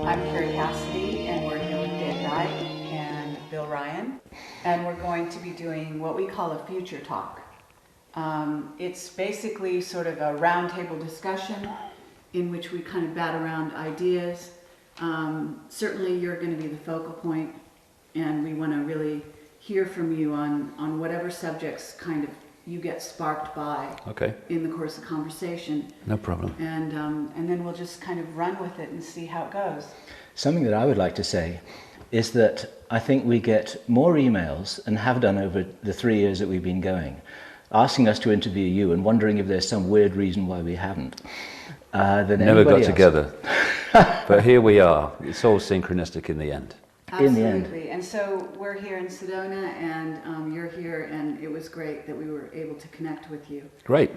I'm Carrie Cassidy, and we're here with David Icke and Bill Ryan, and we're going to be doing what we call a future talk. It's basically sort of a roundtable discussion in which we kind of bat around ideas. Certainly you're going to be the focal point, and we want to really hear from you on whatever subjects kind of you get sparked by in the course of conversation. No problem. And then we'll just kind of run with it and see how it goes. Something that I would like to say is that I think we get more emails, and have done over the 3 years that we've been going, asking us to interview you and wondering if there's some weird reason why we haven't. Than Never got else. together. But here we are. It's all synchronistic in the end. Absolutely. In the end. And so we're here in Sedona, and you're here, and it was great that we were able to connect with you. Great.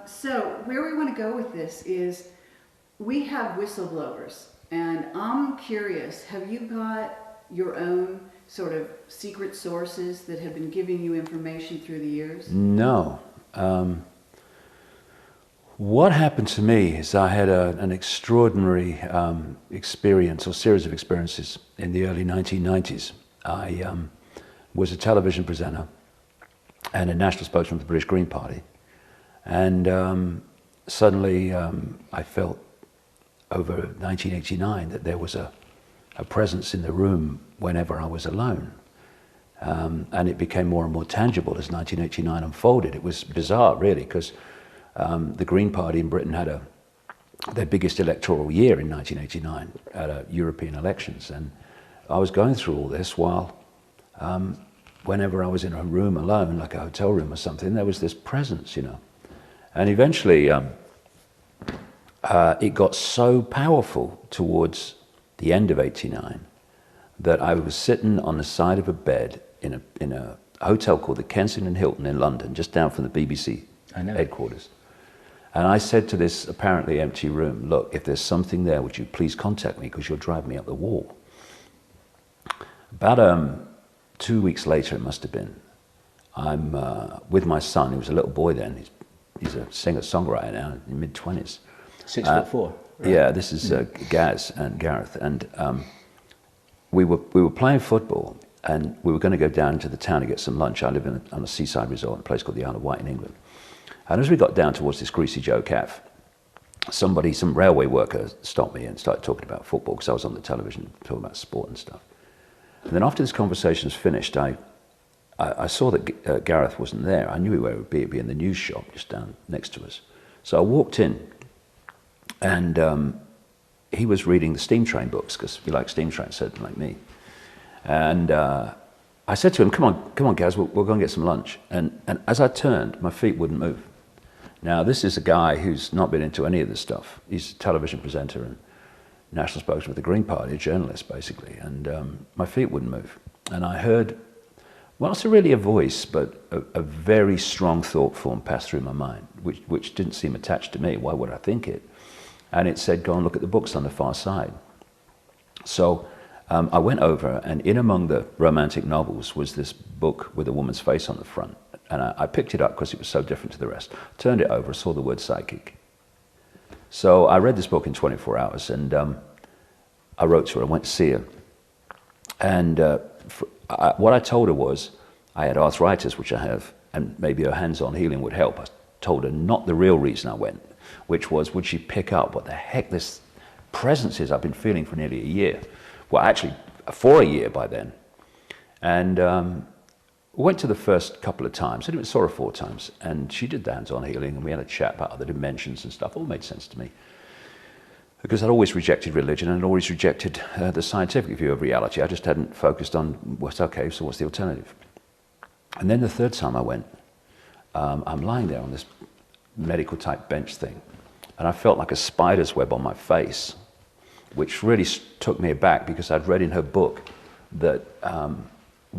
So where we want to go with this is we have whistleblowers, and I'm curious, have you got your own sort of secret sources that have been giving you information through the years? No. What happened to me is I had an extraordinary experience, or series of experiences, in the early 1990s. I was a television presenter and a national spokesman for the British Green Party. And suddenly I felt over 1989 that there was a presence in the room whenever I was alone. And it became more and more tangible as 1989 unfolded. It was bizarre, really, because the Green Party in Britain had their biggest electoral year in 1989 at European elections, and I was going through all this while whenever I was in a room alone, like a hotel room or something, there was this presence, you know. And eventually it got so powerful towards the end of '89 that I was sitting on the side of a bed in a hotel called the Kensington Hilton in London, just down from the BBC headquarters. And I said to this apparently empty room, look, if there's something there, would you please contact me, because you'll drive me up the wall. About 2 weeks later, it must have been, I'm with my son, who was a little boy then. He's a singer-songwriter now, in his mid-20s. 6'4". Right. Yeah, this is Gaz and Gareth. And we were playing football, and we were going to go down into the town to get some lunch. I live on a seaside resort in a place called the Isle of Wight in England. And as we got down towards this Greasy Joe Cafe, some railway worker stopped me and started talking about football, because I was on the television talking about sport and stuff. And then after this conversation was finished, I saw that Gareth wasn't there. I knew where it would be. It'd be in the news shop just down next to us. So I walked in, and he was reading the steam train books, because we like steam trains, certainly like me. And I said to him, come on, Gaz, we'll go and get some lunch. And as I turned, my feet wouldn't move. Now, this is a guy who's not been into any of this stuff. He's a television presenter and national spokesman for the Green Party, a journalist, basically. And my feet wouldn't move. And I heard, well, it's really a voice, but a very strong thought form passed through my mind, which didn't seem attached to me. Why would I think it? And it said, go and look at the books on the far side. So I went over, and in among the romantic novels was this book with a woman's face on the front. And I picked it up because it was so different to the rest. Turned it over, saw the word psychic. So I read this book in 24 hours, and I wrote to her. I went to see her. And what I told her was I had arthritis, which I have, and maybe her hands-on healing would help. I told her not the real reason I went, which was, would she pick up what the heck this presence is I've been feeling for nearly a year? Well, actually, for a year by then. And went to the first couple of times, and it saw her 4 times, and she did the hands-on healing, and we had a chat about other dimensions and stuff. All made sense to me, because I'd always rejected religion, and I'd always rejected the scientific view of reality. I just hadn't focused on, what's okay, so what's the alternative? And then the third time I went, I'm lying there on this medical-type bench thing, and I felt like a spider's web on my face, which really took me aback, because I'd read in her book that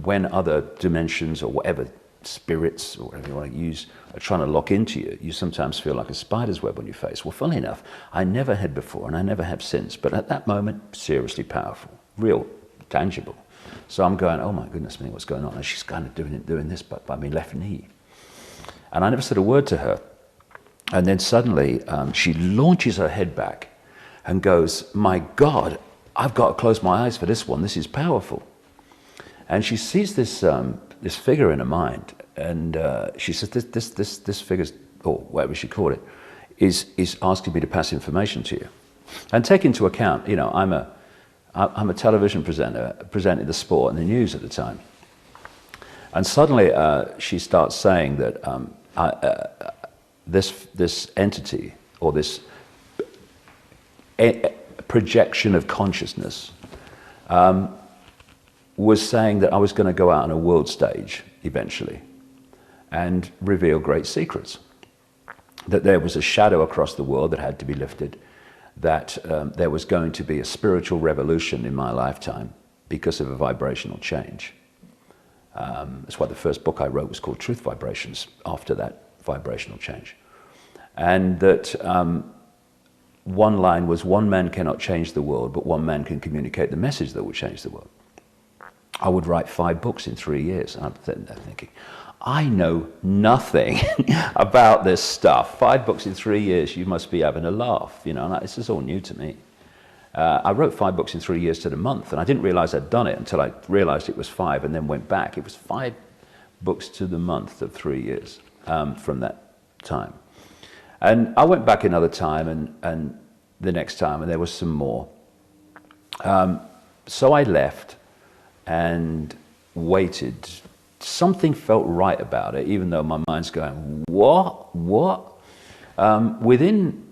when other dimensions, or whatever, spirits, or whatever you want to use, are trying to lock into you, you sometimes feel like a spider's web on your face. Well, funnily enough, I never had before, and I never have since, but at that moment, seriously powerful, real, tangible. So I'm going, oh my goodness me, what's going on? And she's kind of doing this by my left knee. And I never said a word to her. And then suddenly, she launches her head back and goes, my God, I've got to close my eyes for this one. This is powerful. And she sees this this figure in her mind, and she says, this figure's, or whatever she called it, is asking me to pass information to you. And take into account, you know, I'm a television presenter, presenting the sport and the news at the time. And suddenly she starts saying that this entity, or this projection of consciousness, was saying that I was going to go out on a world stage eventually and reveal great secrets. That there was a shadow across the world that had to be lifted, that there was going to be a spiritual revolution in my lifetime because of a vibrational change. That's why the first book I wrote was called Truth Vibrations, after that vibrational change. And that one line was, one man cannot change the world, but one man can communicate the message that will change the world. I would write 5 books in 3 years. And I'm thinking, I know nothing about this stuff. 5 books in 3 years, you must be having a laugh, you know, and this is all new to me. I wrote 5 books in 3 years to the month, and I didn't realize I'd done it until I realized it was 5 and then went back. It was 5 books to the month of 3 years from that time. And I went back another time and the next time, and there was some more. So I left and waited. Something felt right about it, even though my mind's going, what? Within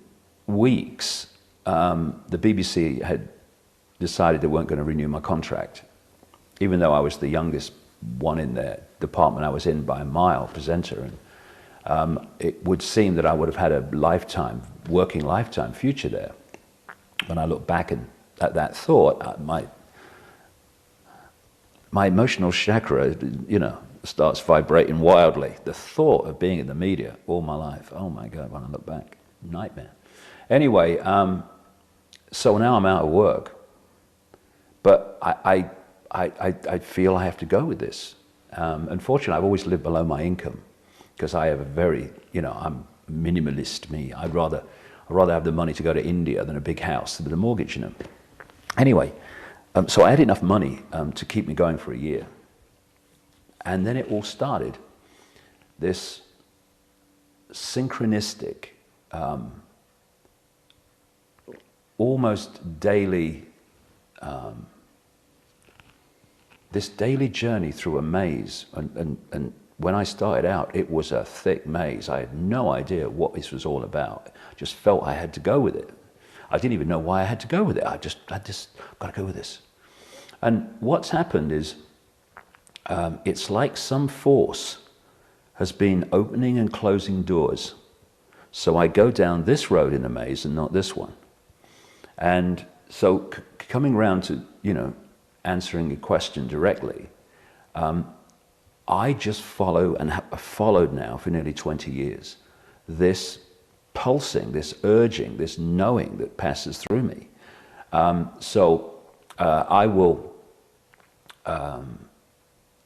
weeks, the BBC had decided they weren't going to renew my contract, even though I was the youngest one in their department I was in by a mile, presenter. And it would seem that I would have had a working lifetime future there. When I look back at that thought, my emotional chakra, you know, starts vibrating wildly. The thought of being in the media all my life, oh my God, when I look back, nightmare. Anyway, so now I'm out of work, but I feel I have to go with this. Unfortunately, I've always lived below my income because I have a very, you know, I'm minimalist me. I'd rather have the money to go to India than a big house with a mortgage, you know. Anyway, so I had enough money to keep me going for a year. And then it all started, this synchronistic, almost daily, this daily journey through a maze. And when I started out, it was a thick maze. I had no idea what this was all about. I just felt I had to go with it. I didn't even know why I had to go with it. I just got to go with this. And what's happened is, it's like some force has been opening and closing doors. So I go down this road in a maze and not this one. And so coming round to, you know, answering your question directly, I just follow and have followed now for nearly 20 years, this pulsing, this urging, this knowing that passes through me.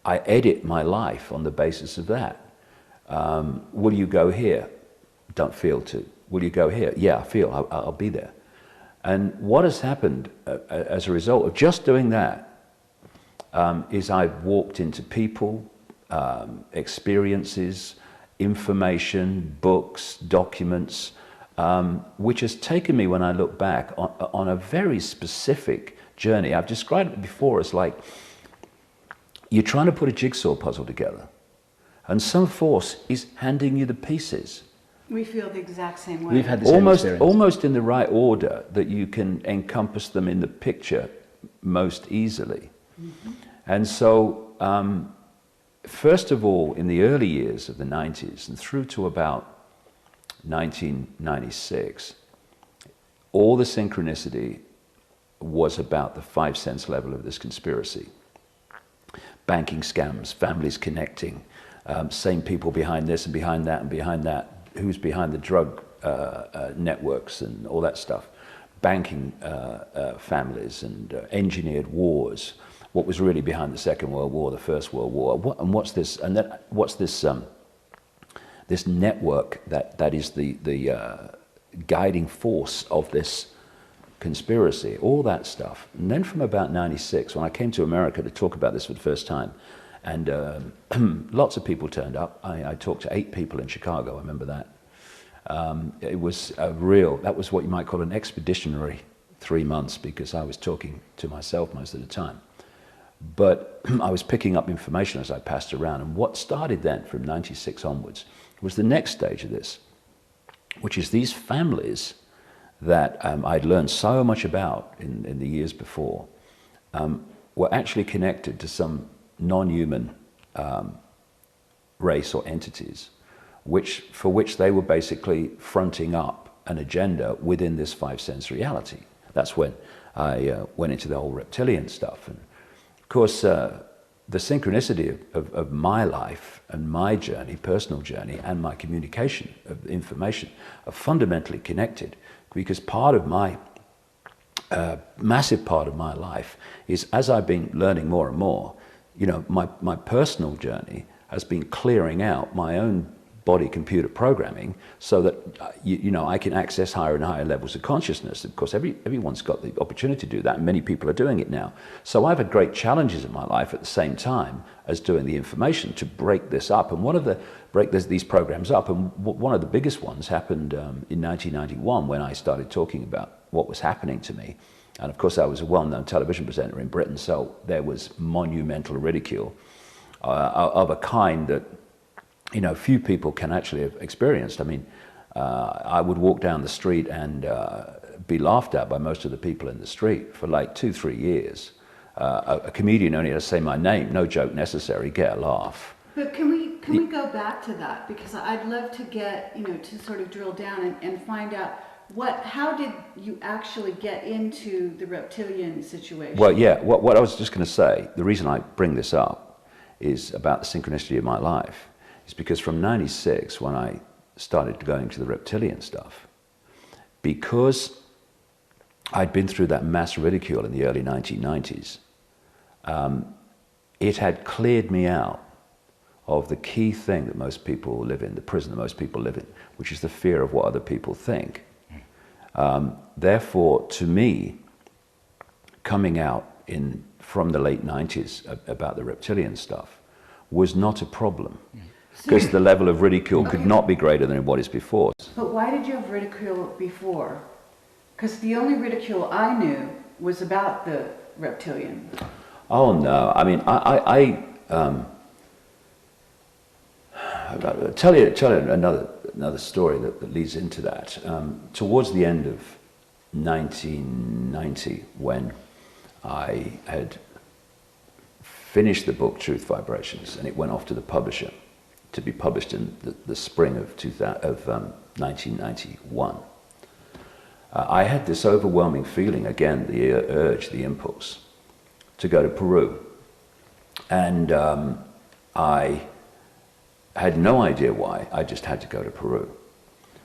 I edit my life on the basis of that. Will you go here? Don't feel to. Will you go here? Yeah, I feel, I'll be there. And what has happened as a result of just doing that is I've walked into people, experiences, information, books, documents, which has taken me, when I look back, on a very specific journey. I've described it before as like, you're trying to put a jigsaw puzzle together, and some force is handing you the pieces. We feel the exact same way. We've had the same experience. Almost in the right order that you can encompass them in the picture most easily. Mm-hmm. And so, first of all, in the early years of the 90s and through to about 1996, all the synchronicity was about the 5 sense level of this conspiracy. Banking scams, families connecting, same people behind this and behind that and behind that, who's behind the drug networks and all that stuff, banking families and engineered wars, what was really behind the Second World War, the First World War, what's this, and then what's this this network that is the guiding force of this conspiracy, all that stuff. And then from about 96, when I came to America to talk about this for the first time, and lots of people turned up. I talked to 8 people in Chicago, I remember that. It was that was what you might call an expeditionary 3 months, because I was talking to myself most of the time. But I was picking up information as I passed around. And what started then, from 96 onwards, was the next stage of this, which is these families that I'd learned so much about in the years before, were actually connected to some non-human race or entities, for which they were basically fronting up an agenda within this 5-sense reality. That's when I went into the whole reptilian stuff. And of course, the synchronicity of my life and my journey, personal journey, and my communication of information are fundamentally connected, because part of my massive part of my life is, as I've been learning more and more, you know, my personal journey has been clearing out my own body computer programming, so that you know, I can access higher and higher levels of consciousness. Of course, everyone's got the opportunity to do that, and many people are doing it now. So I've had great challenges in my life at the same time as doing the information to break this up. And one of the these programs up, and one of the biggest ones happened in 1991, when I started talking about what was happening to me. And of course, I was a well-known television presenter in Britain, so there was monumental ridicule of a kind that, you know, few people can actually have experienced. I mean, I would walk down the street and be laughed at by most of the people in the street for like 2-3 years. A comedian only had to say my name, no joke necessary, get a laugh. But can we go back to that? Because I'd love to get, you know, to sort of drill down and find out how did you actually get into the reptilian situation? Well, yeah, what I was just going to say, the reason I bring this up is about the synchronicity of my life. Is because from 96, when I started going to the reptilian stuff, because I'd been through that mass ridicule in the early 1990s, it had cleared me out of the key thing that most people live in, the prison that most people live in, which is the fear of what other people think. Therefore, to me, coming out from the late 90s about the reptilian stuff was not a problem. Because the level of ridicule could not be greater than what is before. But why did you have ridicule before? Because the only ridicule I knew was about the reptilian. Oh no! I mean, I'll tell you another story that leads into that. Towards the end of 1990, when I had finished the book Truth Vibrations, and it went off to the publisher to be published in the spring of 1991. I had this overwhelming feeling, again, the urge, the impulse, to go to Peru. And I had no idea why, I just had to go to Peru.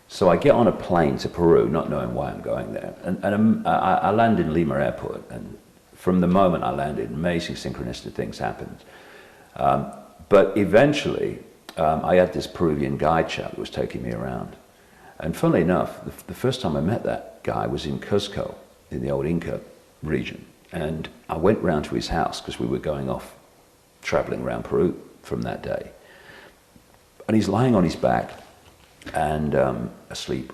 So I get on a plane to Peru, not knowing why I'm going there. And I land in Lima Airport, and from the moment I landed, amazing synchronistic things happened. But eventually, I had this Peruvian guide chap that was taking me around. And funnily enough, the first time I met that guy was in Cusco, in the old Inca region. And I went round to his house, because we were going off traveling around Peru from that day. And he's lying on his back and asleep.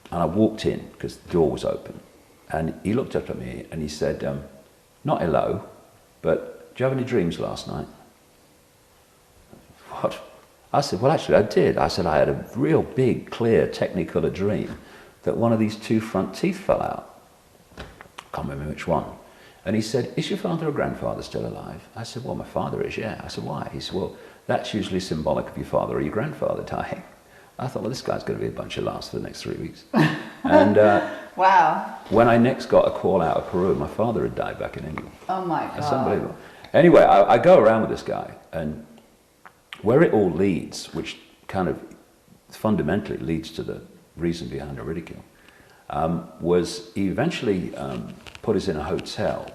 And I walked in, because the door was open. And he looked up at me and he said, not hello, but do you have any dreams last night? What? I said, well, actually, I did. I said, I had a real big, clear, technicolor dream that one of these 2 front teeth fell out. I can't remember which one. And he said, is your father or grandfather still alive? I said, well, my father is, yeah. I said, why? He said, well, that's usually symbolic of your father or your grandfather dying. I thought, well, this guy's going to be a bunch of laughs for the next 3 weeks. And wow. When I next got a call out of Peru, my father had died back in England. Oh, my God. That's unbelievable. Anyway, I go around with this guy, and where it all leads, which kind of fundamentally leads to the reason behind the ridicule, was he eventually put us in a hotel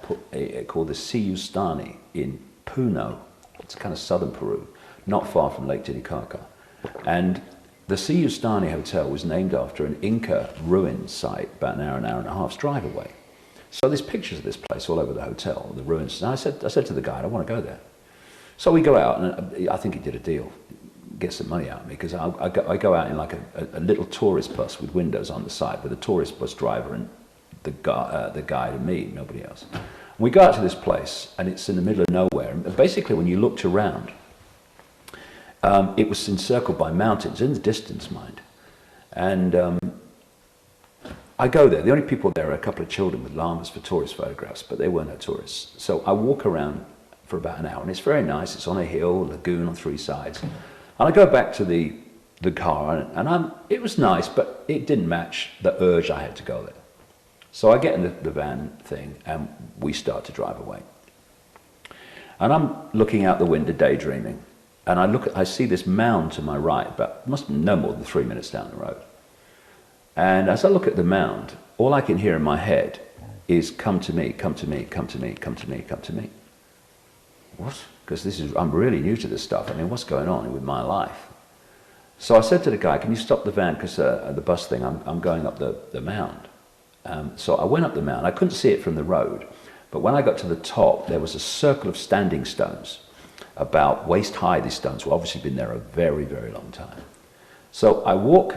called the Siustani in Puno. It's kind of southern Peru, not far from Lake Titicaca. And the Siustani Hotel was named after an Inca ruin site about an hour and a half's drive away. So there's pictures of this place all over the hotel, the ruins. And I said to the guide, I want to go there. So we go out, and I think he did a deal, get some money out of me, because I go out in like a little tourist bus with windows on the side, with a tourist bus driver and the guide and me, nobody else. And we go out to this place, and it's in the middle of nowhere. And basically, when you looked around, it was encircled by mountains, in the distance, mind. And I go there. The only people there are a couple of children with llamas for tourist photographs, but they were no tourists. So I walk around for about an hour, and it's very nice. It's on a hill, lagoon on 3 sides. And I go back to the car, and it was nice, but it didn't match the urge I had to go there. So I get in the van thing, and we start to drive away. And I'm looking out the window, daydreaming, and I see this mound to my right, but must be no more than 3 minutes down the road. And as I look at the mound, all I can hear in my head is, come to me, come to me, come to me, come to me, come to me. What? Because I'm really new to this stuff. I mean, what's going on with my life? So I said to the guy, can you stop the van, because the bus thing, I'm going up the mound. So I went up the mound. I couldn't see it from the road, but when I got to the top, there was a circle of standing stones, about waist high. These stones were obviously been there a very, very long time. So I walk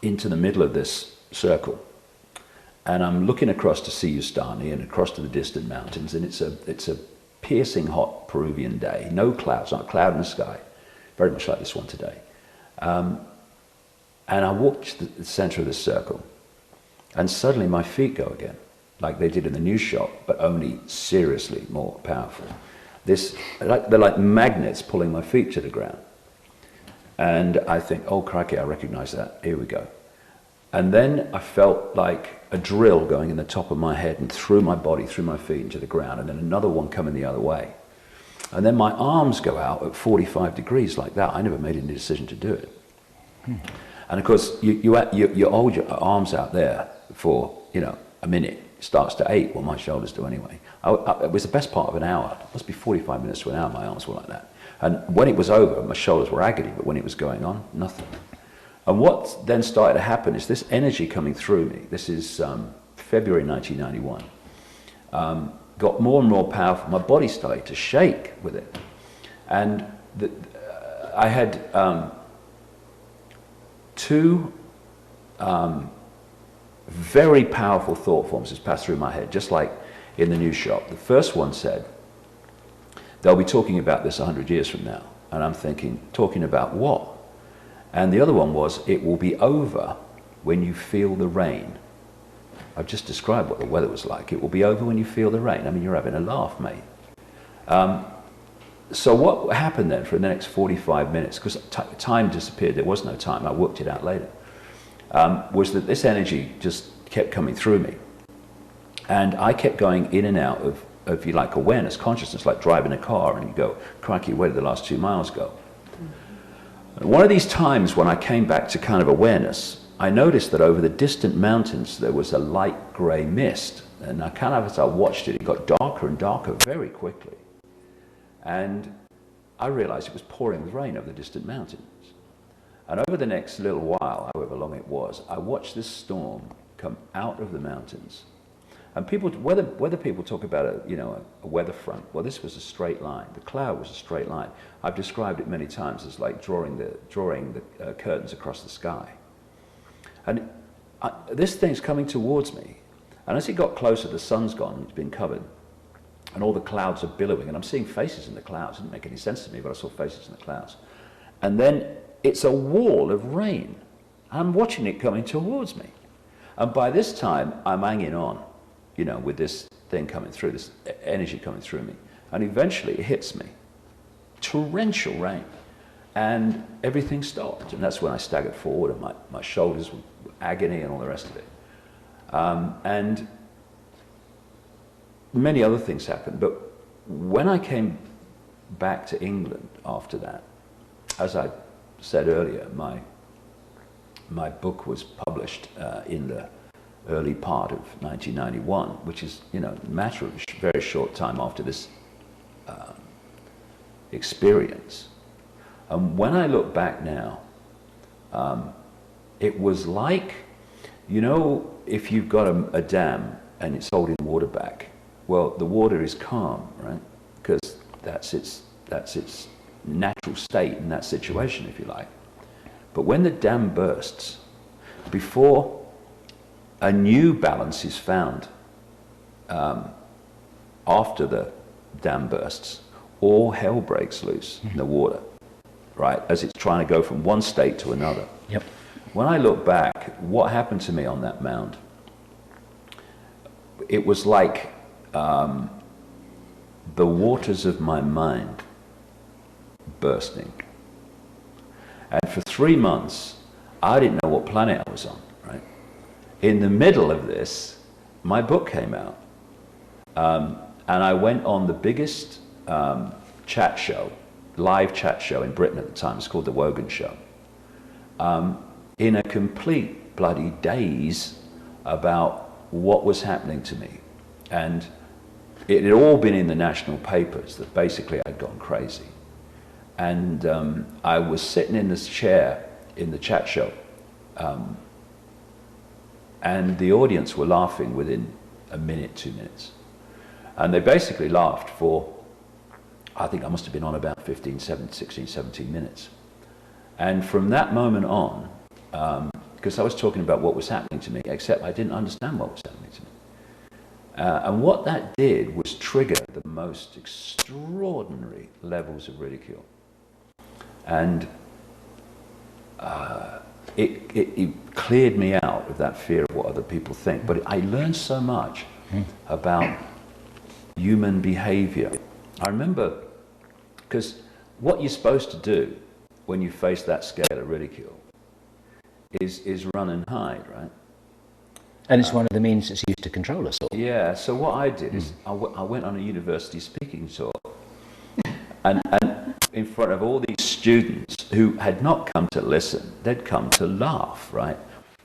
into the middle of this circle, and I'm looking across to see Ustani and across to the distant mountains, and it's a piercing hot Peruvian day, no clouds, not a cloud in the sky, very much like this one today. And I walked to the center of this circle, and suddenly my feet go again, like they did in the news shot, but only seriously more powerful. They're like magnets pulling my feet to the ground. And I think, oh crikey, I recognize that, here we go. And then I felt like a drill going in the top of my head and through my body, through my feet into the ground, and then another one coming the other way. And then my arms go out at 45 degrees like that. I never made any decision to do it. And of course, you hold your arms out there for, a minute. It starts to ache, well, my shoulders do anyway. It was the best part of an hour. It must be 45 minutes to an hour, my arms were like that. And when it was over, my shoulders were agony, but when it was going on, nothing. And what then started to happen is this energy coming through me. This is February 1991. Got more and more powerful. My body started to shake with it. And I had two very powerful thought forms just passed through my head, just like in the news shop. The first one said, they'll be talking about this 100 years from now. And I'm thinking, talking about what? And the other one was, it will be over when you feel the rain. I've just described what the weather was like. It will be over when you feel the rain. I mean, you're having a laugh, mate. So what happened then for the next 45 minutes, because time disappeared, there was no time, I worked it out later, was that this energy just kept coming through me. And I kept going in and out of, if you like, awareness, consciousness, like driving a car, and you go, crikey, where did the last 2 miles go? One of these times when I came back to kind of awareness, I noticed that over the distant mountains there was a light grey mist, and I kind of, as I watched it, it got darker and darker very quickly. And I realized it was pouring with rain over the distant mountains. And over the next little while, however long it was, I watched this storm come out of the mountains. And people, whether people talk about a weather front, well, this was a straight line. The cloud was a straight line. I've described it many times as like drawing the curtains across the sky. And this thing's coming towards me. And as it got closer, the sun's gone, it's been covered. And all the clouds are billowing, and I'm seeing faces in the clouds. It didn't make any sense to me, but I saw faces in the clouds. And then it's a wall of rain. I'm watching it coming towards me. And by this time, I'm hanging on, with this thing coming through, this energy coming through me. And eventually it hits me. Torrential rain. And everything stopped. And that's when I staggered forward, and my shoulders were agony and all the rest of it. And many other things happened. But when I came back to England after that, as I said earlier, my book was published in the early part of 1991, which is, a matter of a very short time after this experience. And when I look back now, it was like, if you've got a dam and it's holding water back. Well, the water is calm, right? Because that's its natural state in that situation, if you like. But when the dam bursts, before a new balance is found after the dam bursts, all hell breaks loose in the water, right? As it's trying to go from one state to another. Yep. When I look back, what happened to me on that mound? It was like the waters of my mind bursting. And for 3 months, I didn't know what planet I was on, right? In the middle of this, my book came out. And I went on the biggest chat show, live chat show in Britain at the time. It's called The Wogan Show. In a complete bloody daze about what was happening to me. And it had all been in the national papers that basically I'd gone crazy. And I was sitting in this chair in the chat show, and the audience were laughing within a minute, 2 minutes. And they basically laughed for, I think I must have been on about 16, 17 minutes. And from that moment on, because I was talking about what was happening to me, except I didn't understand what was happening to me. And what that did was trigger the most extraordinary levels of ridicule. And it cleared me out of that fear of what other people think. But I learned so much about human behavior. I remember, because what you're supposed to do when you face that scale of ridicule is run and hide, right? And it's one of the means that's used to control us all. Yeah, so what I did is I went on a university speaking tour, and in front of all these students who had not come to listen, they'd come to laugh, right?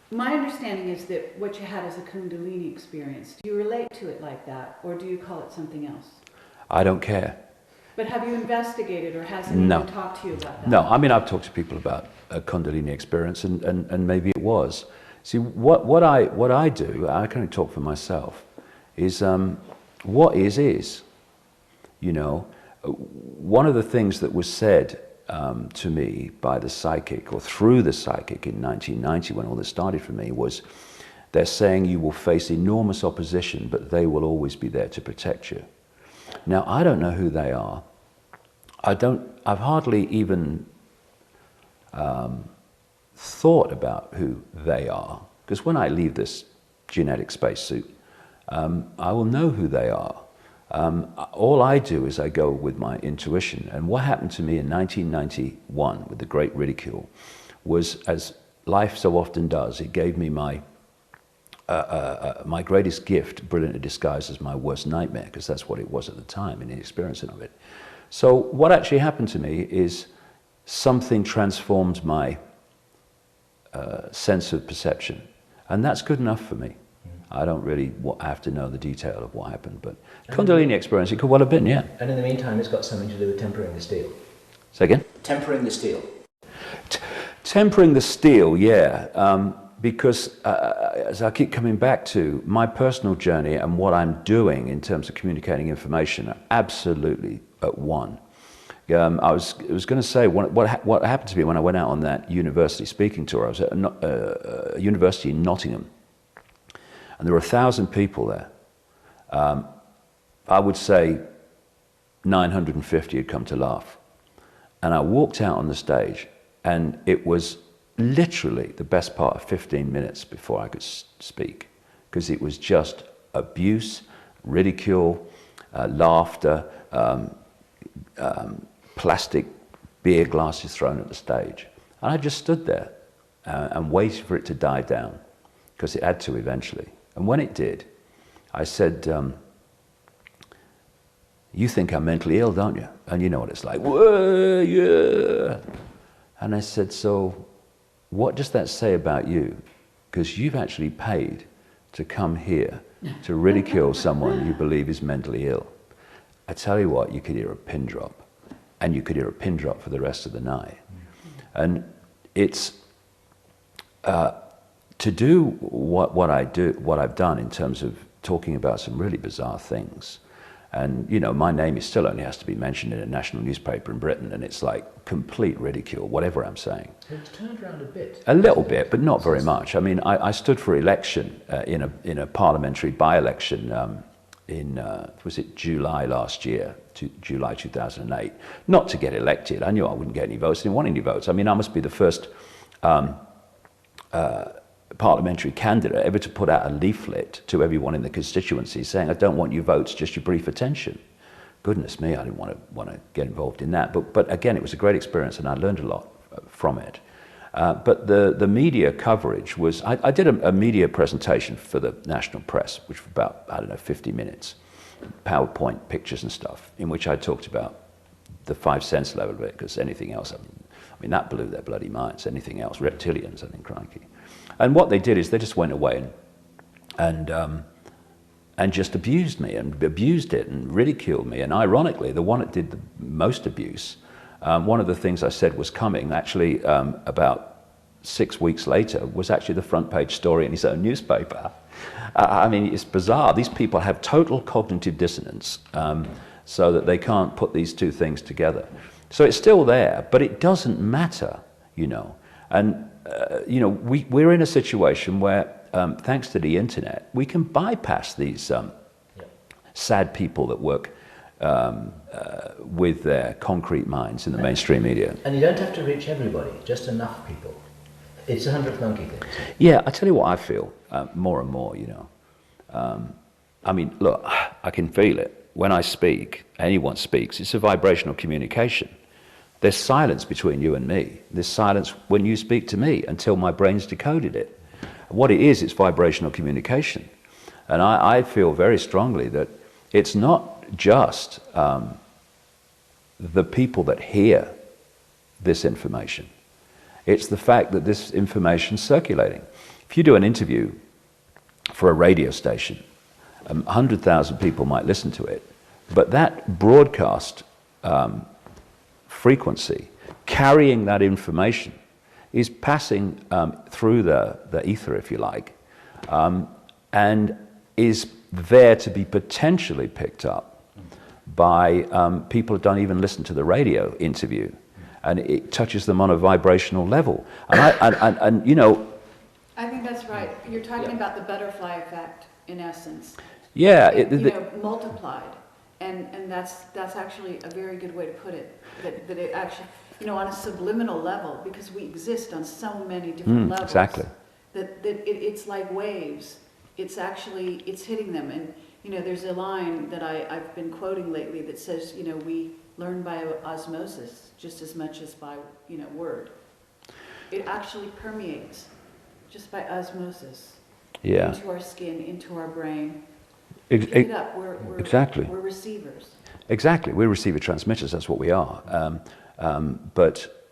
My understanding is that what you had is a Kundalini experience. Do you relate to it like that, or do you call it something else? I don't care. But have you investigated, or has anyone talked to you about that? No, I mean, I've talked to people about a Kundalini experience, and maybe it was. See, what I do, I can only talk for myself, is what is. You know, one of the things that was said to me by the psychic, or through the psychic in 1990, when all this started for me, was they're saying you will face enormous opposition, but they will always be there to protect you. Now, I don't know who they are. I've hardly even thought about who they are, because when I leave this genetic spacesuit, I will know who they are. All I do is I go with my intuition. And what happened to me in 1991 with the Great Ridicule was, as life so often does, it gave me my greatest gift, brilliantly disguised as my worst nightmare, because that's what it was at the time, in the experiencing of it. So what actually happened to me is something transformed my sense of perception. And that's good enough for me. I don't really have to know the detail of what happened, but Kundalini experience, it could well have been, yeah. And in the meantime, it's got something to do with tempering the steel. Say again? Tempering the steel. Tempering the steel, yeah. Because as I keep coming back to, my personal journey and what I'm doing in terms of communicating information are absolutely at one. I was going to say, what happened to me when I went out on that university speaking tour. I was at a university in Nottingham, and there were 1,000 people there. I would say 950 had come to laugh. And I walked out on the stage, and it was literally the best part of 15 minutes before I could speak, because it was just abuse, ridicule, laughter, plastic beer glasses thrown at the stage. And I just stood there and waited for it to die down, because it had to eventually. And when it did, I said, you think I'm mentally ill, don't you? And you know what it's like, whoa, yeah. And I said, so what does that say about you? Because you've actually paid to come here to ridicule someone you believe is mentally ill. I tell you what, you could hear a pin drop, and you could hear a pin drop for the rest of the night. And it's to do what I've done in terms of talking about some really bizarre things. And, you know, my name still only has to be mentioned in a national newspaper in Britain, and it's like complete ridicule, whatever I'm saying. It's turned around a bit. A little bit, but not very much. I mean, I stood for election in a parliamentary by-election was it July last year, July 2008, not to get elected. I knew I wouldn't get any votes, didn't want any votes. I mean, I must be the first parliamentary candidate ever to put out a leaflet to everyone in the constituency saying, I don't want your votes, just your brief attention. Goodness me, I didn't want to get involved in that. But again, it was a great experience and I learned a lot from it. But the media coverage was, I did a media presentation for the national press, which was about, I don't know, 50 minutes, PowerPoint pictures and stuff, in which I talked about the 5 sense level of it, because anything else, I mean, that blew their bloody minds. Anything else, reptilians, I think, crikey. And what they did is they just went away and just abused me and abused it and ridiculed me. And ironically, the one that did the most abuse, one of the things I said was coming, actually about 6 weeks later, was actually the front page story in his own newspaper. I mean, it's bizarre. These people have total cognitive dissonance, so that they can't put these two things together. So it's still there, but it doesn't matter, you know. And you know, we're in a situation where, thanks to the internet, we can bypass these sad people that work with their concrete minds in the mainstream media. And you don't have to reach everybody, just enough people. It's a 100th monkey thing. Yeah, I tell you what I feel more and more, you know. I mean, look, I can feel it. When I speak, anyone speaks, it's a vibrational communication. There's silence between you and me. There's silence when you speak to me until my brain's decoded it. What it is, it's vibrational communication. And I feel very strongly that it's not just the people that hear this information. It's the fact that this information's circulating. If you do an interview for a radio station, 100,000 people might listen to it, but that broadcast frequency, carrying that information, is passing through the ether, if you like, and is there to be potentially picked up by people who don't even listen to the radio interview, and it touches them on a vibrational level. And you know, I think that's right. You're talking about the butterfly effect, in essence. Yeah, Multiplied. And that's actually a very good way to put it. That it actually, you know, on a subliminal level, because we exist on so many different levels. Exactly. It's like waves. It's hitting them. And, you know, there's a line that I've been quoting lately that says, you know, we learn by osmosis just as much as by, you know, word. It actually permeates just by osmosis. Yeah. Into our skin, into our brain. Pick it up. We're exactly. We're receivers. Exactly. We're receiver transmitters. That's what we are. But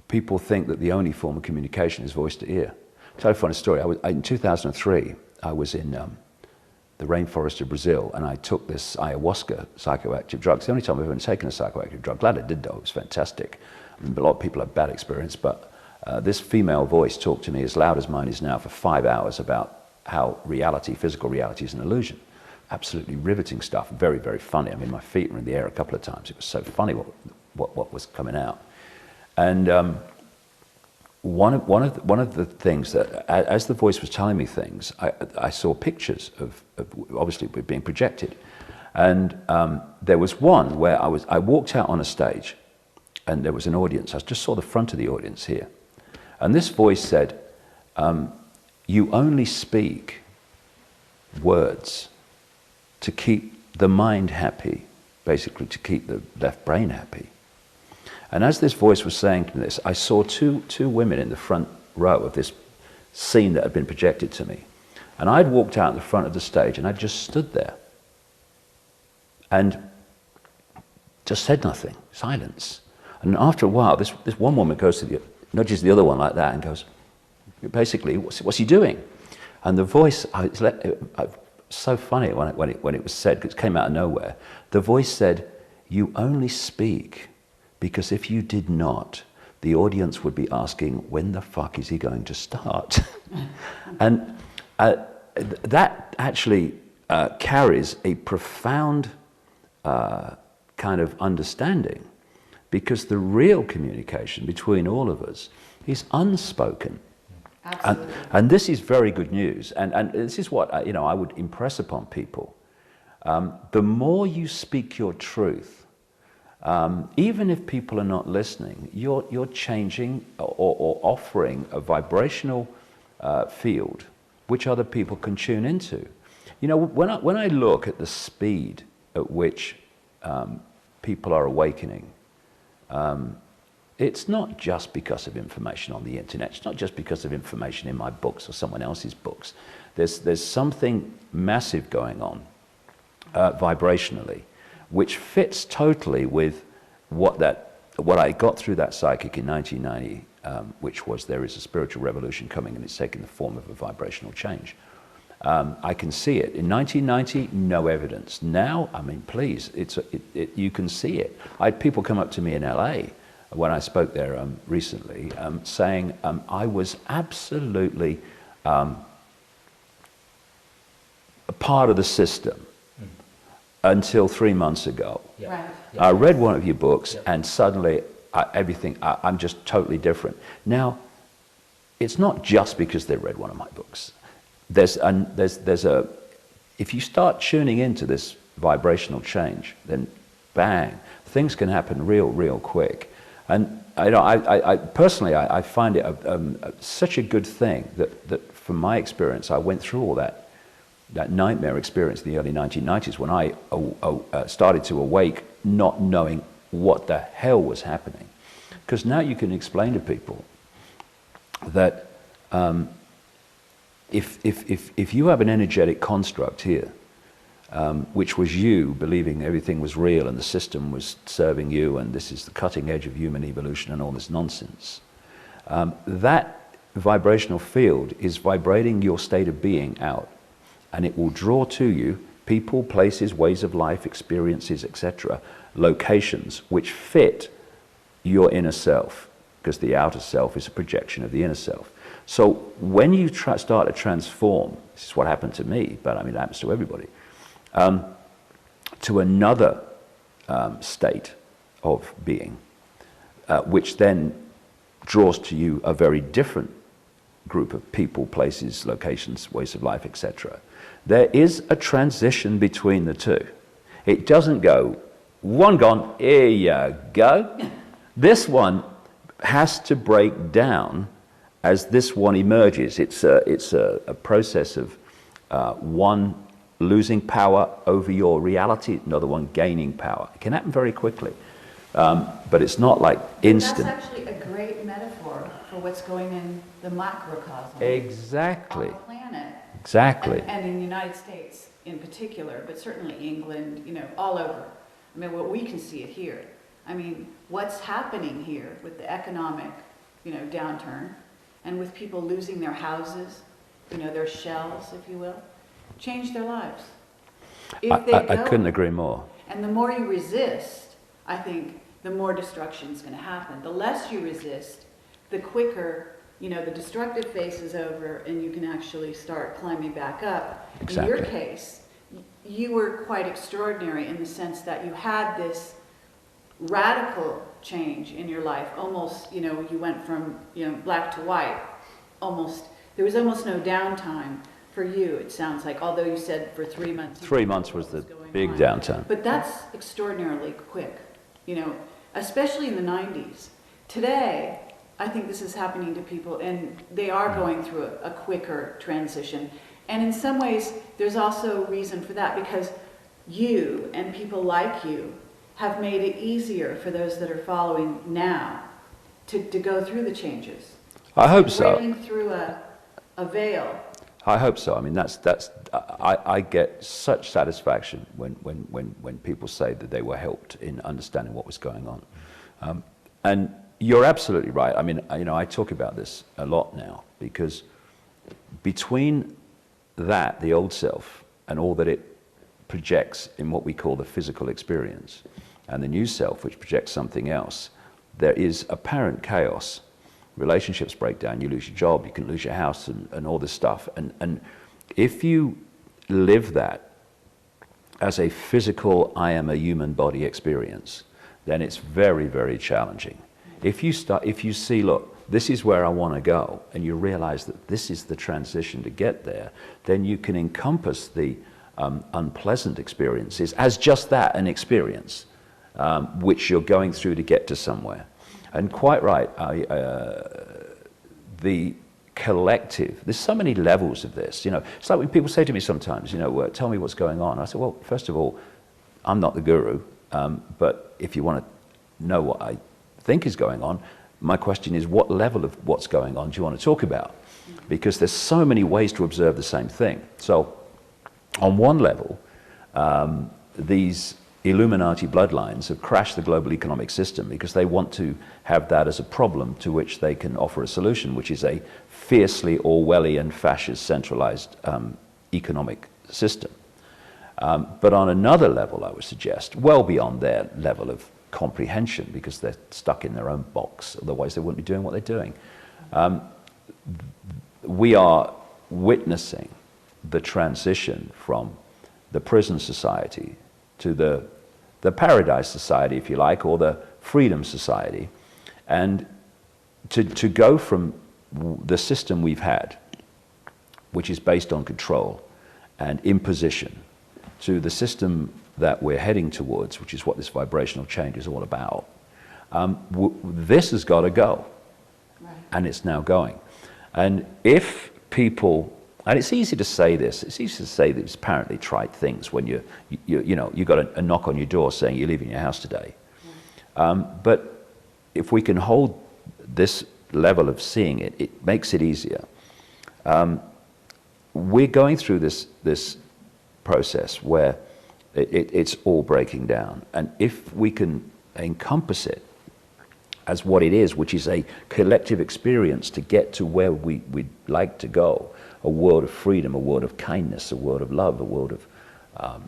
people think that the only form of communication is voice to ear. I'll tell you a funny story. In 2003, I was in the rainforest of Brazil, and I took this ayahuasca psychoactive drug. It's the only time I've ever taken a psychoactive drug. Glad I did, though. It was fantastic. I mean, a lot of people have bad experience, but this female voice talked to me as loud as mine is now for 5 hours about how reality, physical reality, is an illusion. Absolutely riveting stuff. Very, very funny. I mean, my feet were in the air a couple of times. It was so funny what was coming out. And one of the things that, as the voice was telling me things, I saw pictures of obviously being projected. And there was one where I walked out on a stage, and there was an audience. I just saw the front of the audience here. And this voice said, you only speak words to keep the mind happy, basically to keep the left brain happy. And as this voice was saying this, I saw two women in the front row of this scene that had been projected to me. And I'd walked out in the front of the stage and I just stood there and just said nothing, silence. And after a while, this one woman nudges the other one like that and goes, basically, what's he doing? And the voice, so funny when it was said, because it came out of nowhere. The voice said, you only speak because if you did not, the audience would be asking, when the fuck is he going to start? And that actually carries a profound kind of understanding, because the real communication between all of us is unspoken. Absolutely. And this is very good news, and this is what I would impress upon people. The more you speak your truth, even if people are not listening, you're changing or offering a vibrational field which other people can tune into. When I look at the speed at which people are awakening, it's not just because of information on the internet. It's not just because of information in my books or someone else's books. There's something massive going on vibrationally, which fits totally with what I got through that psychic in 1990, which was, there is a spiritual revolution coming and it's taking the form of a vibrational change. I can see it. In 1990, no evidence. Now, I mean, please, you can see it. I had people come up to me in LA when I spoke there recently, saying I was absolutely a part of the system until 3 months ago. Right. I read one of your books, and suddenly I'm just totally different. Now, it's not just because they read one of my books. If you start tuning into this vibrational change, then bang, things can happen real quick. And I personally find it such a good thing that from my experience, I went through all that nightmare experience in the early 1990s when I started to awake, not knowing what the hell was happening. Because now you can explain to people that if you have an energetic construct here, which was you believing everything was real and the system was serving you and this is the cutting edge of human evolution and all this nonsense, that vibrational field is vibrating your state of being out, and it will draw to you people, places, ways of life, experiences, etc., locations which fit your inner self, because the outer self is a projection of the inner self. So when you start to transform, this is what happened to me, but I mean it happens to everybody, to another state of being, which then draws to you a very different group of people, places, locations, ways of life, etc. There is a transition between the two. It doesn't go, one gone, here you go. This one has to break down as this one emerges. It's a process of one losing power over your reality, another one gaining power. It can happen very quickly, but it's not like instant. That's actually a great metaphor for what's going in the macrocosm. Exactly. On the planet. Exactly. And in the United States in particular, but certainly England, all over. I mean, we can see it here. I mean, what's happening here with the economic, downturn, and with people losing their houses, their shells, if you will, change their lives. I couldn't agree more. And the more you resist, I think, the more destruction is going to happen. The less you resist, the quicker, the destructive phase is over and you can actually start climbing back up. Exactly. In your case, you were quite extraordinary in the sense that you had this radical change in your life. Almost, you went from, black to white. There was almost no downtime for you, it sounds like, although you said for 3 months. 3 months was the big downtime. But that's extraordinarily quick, especially in the 90s. Today, I think this is happening to people, and they are going through a quicker transition. And in some ways, there's also reason for that, because you and people like you have made it easier for those that are following now to go through the changes. I hope so. Breaking through a veil. I hope so. I mean, I get such satisfaction when people say that they were helped in understanding what was going on. And you're absolutely right. I mean, I talk about this a lot now, because between that, the old self, and all that it projects in what we call the physical experience, and the new self, which projects something else, there is apparent chaos. Relationships break down, you lose your job, you can lose your house, and all this stuff. And If you live that as a physical, I am a human body experience, then it's very, very challenging. If you see, look, this is where I want to go, and you realize that this is the transition to get there, then you can encompass the unpleasant experiences as just that, an experience, which you're going through to get to somewhere. And quite right, the collective, there's so many levels of this, you know. It's like when people say to me sometimes, you know, tell me what's going on. I say, well, first of all, I'm not the guru, but if you want to know what I think is going on, my question is, what level of what's going on do you want to talk about? Because there's so many ways to observe the same thing. So on one level, these Illuminati bloodlines have crashed the global economic system because they want to have that as a problem to which they can offer a solution, which is a fiercely Orwellian, fascist, centralized economic system. But on another level, I would suggest, well beyond their level of comprehension, because they're stuck in their own box, otherwise they wouldn't be doing what they're doing. We are witnessing the transition from the prison society to the paradise society, if you like, or the freedom society, and to go from the system we've had, which is based on control and imposition, to the system that we're heading towards, which is what this vibrational change is all about. This has got to go, right. And it's now going. And if people, and it's easy to say this, it's easy to say these apparently trite things when you know, you got a knock on your door saying you're leaving your house today. But if we can hold this level of seeing it, it makes it easier. We're going through this process where it's all breaking down. And if we can encompass it as what it is, which is a collective experience to get to where we'd like to go, a world of freedom, a world of kindness, a world of love, a world of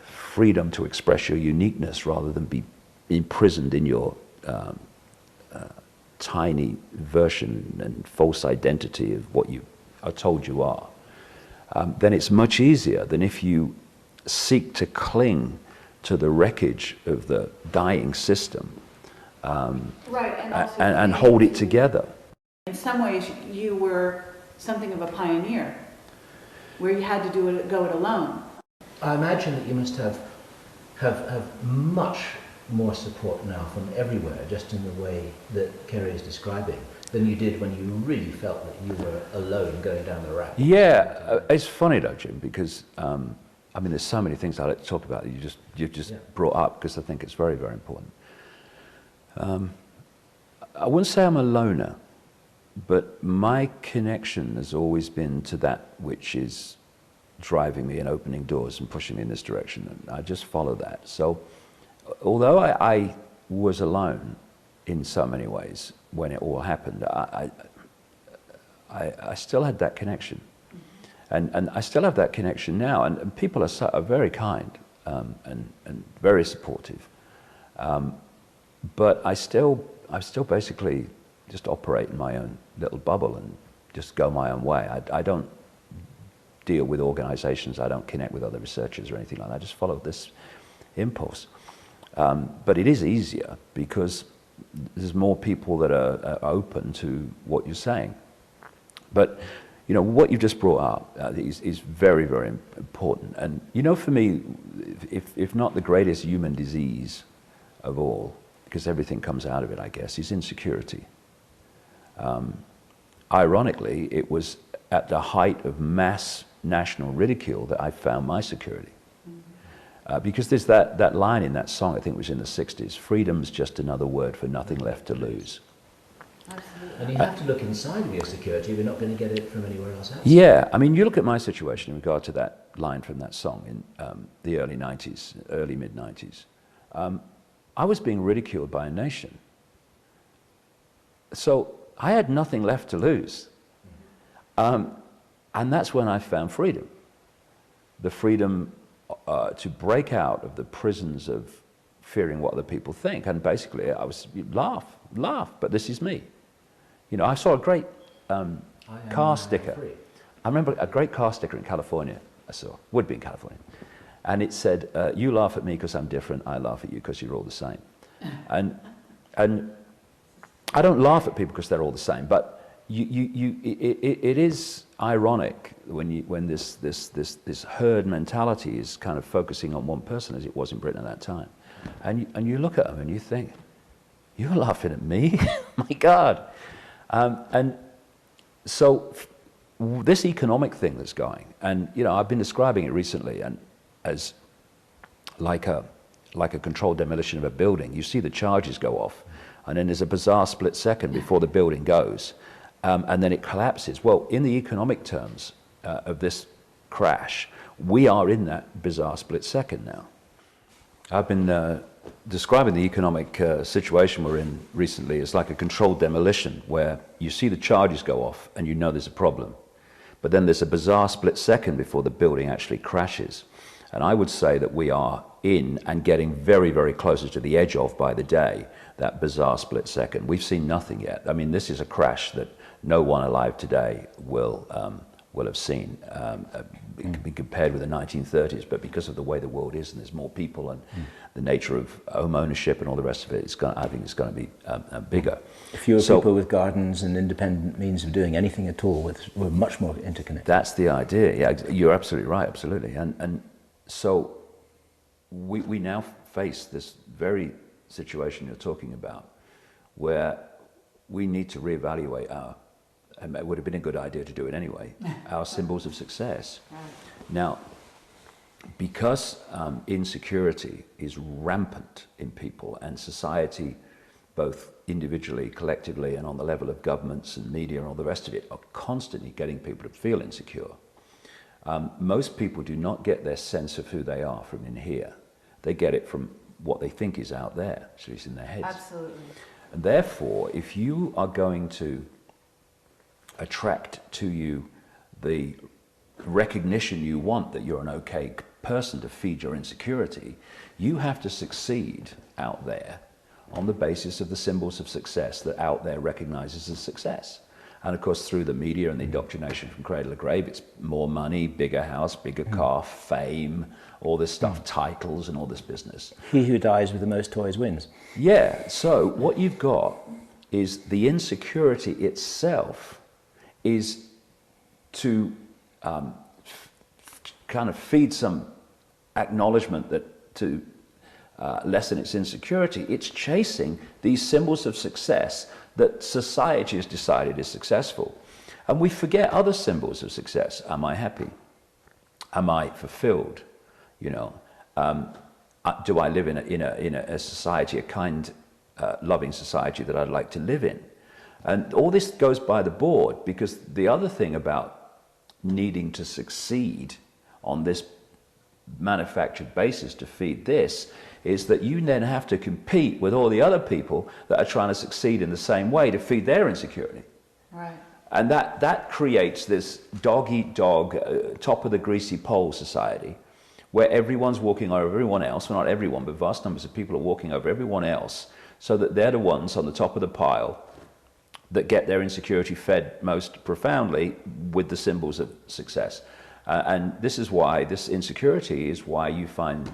freedom to express your uniqueness rather than be imprisoned in your tiny version and false identity of what you are told you are. Then it's much easier than if you seek to cling to the wreckage of the dying system, right, and hold it together. In some ways, you were something of a pioneer, where you had to go it alone. I imagine that you must have much more support now from everywhere, just in the way that Kerry is describing, than you did when you really felt that you were alone going down the rack. Yeah, it's funny though, Jim, because I mean, there's so many things I'd like to talk about that you've just brought up, because I think it's very, very important. I wouldn't say I'm a loner, but my connection has always been to that which is driving me and opening doors and pushing me in this direction, and I just follow that. So although I was alone in so many ways when it all happened, I still had that connection. And I still have that connection now, and people are very kind and very supportive. But I still basically just operate in my own little bubble and just go my own way. I don't deal with organizations, I don't connect with other researchers or anything like that. I just follow this impulse. But it is easier because there's more people that are open to what you're saying. But you know, what you've just brought up is very, very important. And you know, for me, if not the greatest human disease of all, because everything comes out of it, I guess, is insecurity. Ironically, it was at the height of mass national ridicule that I found my security. Because there's that line in that song, I think it was in the 60s, freedom's just another word for nothing left to lose. Absolutely. And you have to look inside of your security, we're not going to get it from anywhere else outside. Yeah, I mean, you look at my situation in regard to that line from that song in the early 90s, early mid-90s. I was being ridiculed by a nation. So I had nothing left to lose. And that's when I found freedom. The freedom to break out of the prisons of fearing what other people think. And basically, I was laugh, but this is me. You know, I saw a great car sticker. I remember a great car sticker in California I saw, would be in California. And it said, you laugh at me because I'm different, I laugh at you because you're all the same. And I don't laugh at people because they're all the same, but it is ironic when this herd mentality is kind of focusing on one person, as it was in Britain at that time. And you look at them and you think, you're laughing at me? My God. And so this economic thing that's going, and I've been describing it recently and as like a controlled demolition of a building. You see the charges go off, and then there's a bizarre split second before the building goes, and then it collapses. Well, in the economic terms of this crash, we are in that bizarre split second now. I've been describing the economic situation we're in recently as like a controlled demolition, where you see the charges go off and you know there's a problem, but then there's a bizarre split second before the building actually crashes. And I would say that we are in and getting very, very closer to the edge of, by the day, that bizarre split second. We've seen nothing yet. I mean, this is a crash that no one alive today will have seen. It can be compared with the 1930s, but because of the way the world is, and there's more people, and the nature of home ownership and all the rest of it, I think it's going to be bigger. Fewer people with gardens and independent means of doing anything at all. We're much more interconnected. That's the idea. Yeah, you're absolutely right. Absolutely. And so we now face this very situation you're talking about, where we need to reevaluate and it would have been a good idea to do it anyway, our symbols of success. Right. Now, because insecurity is rampant in people, and society, both individually, collectively, and on the level of governments and media and all the rest of it, are constantly getting people to feel insecure. Most people do not get their sense of who they are from in here. They get it from what they think is out there, at least in their heads. Absolutely. And therefore, if you are going to attract to you the recognition you want that you're an okay person to feed your insecurity, you have to succeed out there on the basis of the symbols of success that out there recognizes as success. And of course, through the media and the indoctrination from cradle to grave, it's more money, bigger house, bigger car, fame, all this stuff, titles and all this business. He who dies with the most toys wins. Yeah, so what you've got is the insecurity itself is to kind of feed some acknowledgement that to lessen its insecurity, it's chasing these symbols of success that society has decided is successful. And we forget other symbols of success. Am I happy? Am I fulfilled? Do I live in a society, a kind, loving society that I'd like to live in? And all this goes by the board, because the other thing about needing to succeed on this manufactured basis to feed this is that you then have to compete with all the other people that are trying to succeed in the same way to feed their insecurity. Right. And that creates this dog-eat-dog, top of the greasy pole society, where everyone's walking over everyone else. Well, not everyone, but vast numbers of people are walking over everyone else, so that they're the ones on the top of the pile that get their insecurity fed most profoundly with the symbols of success. And this insecurity is why you find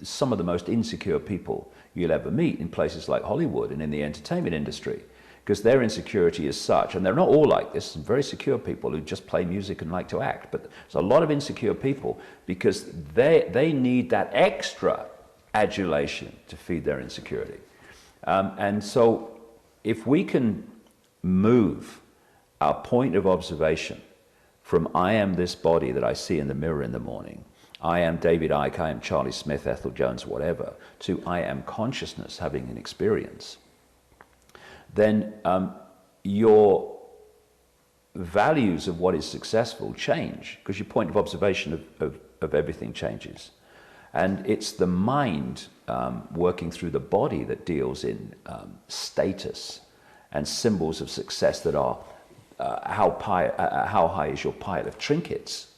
some of the most insecure people you'll ever meet in places like Hollywood and in the entertainment industry, because their insecurity is such, and they're not all like this, some very secure people who just play music and like to act, but there's a lot of insecure people because they need that extra adulation to feed their insecurity. And so if we can move our point of observation from I am this body that I see in the mirror in the morning, I am David Icke, I am Charlie Smith, Ethel Jones, whatever, to I am consciousness having an experience, then your values of what is successful change, because your point of observation of everything changes. And it's the mind working through the body that deals in status and symbols of success that are how high is your pile of trinkets,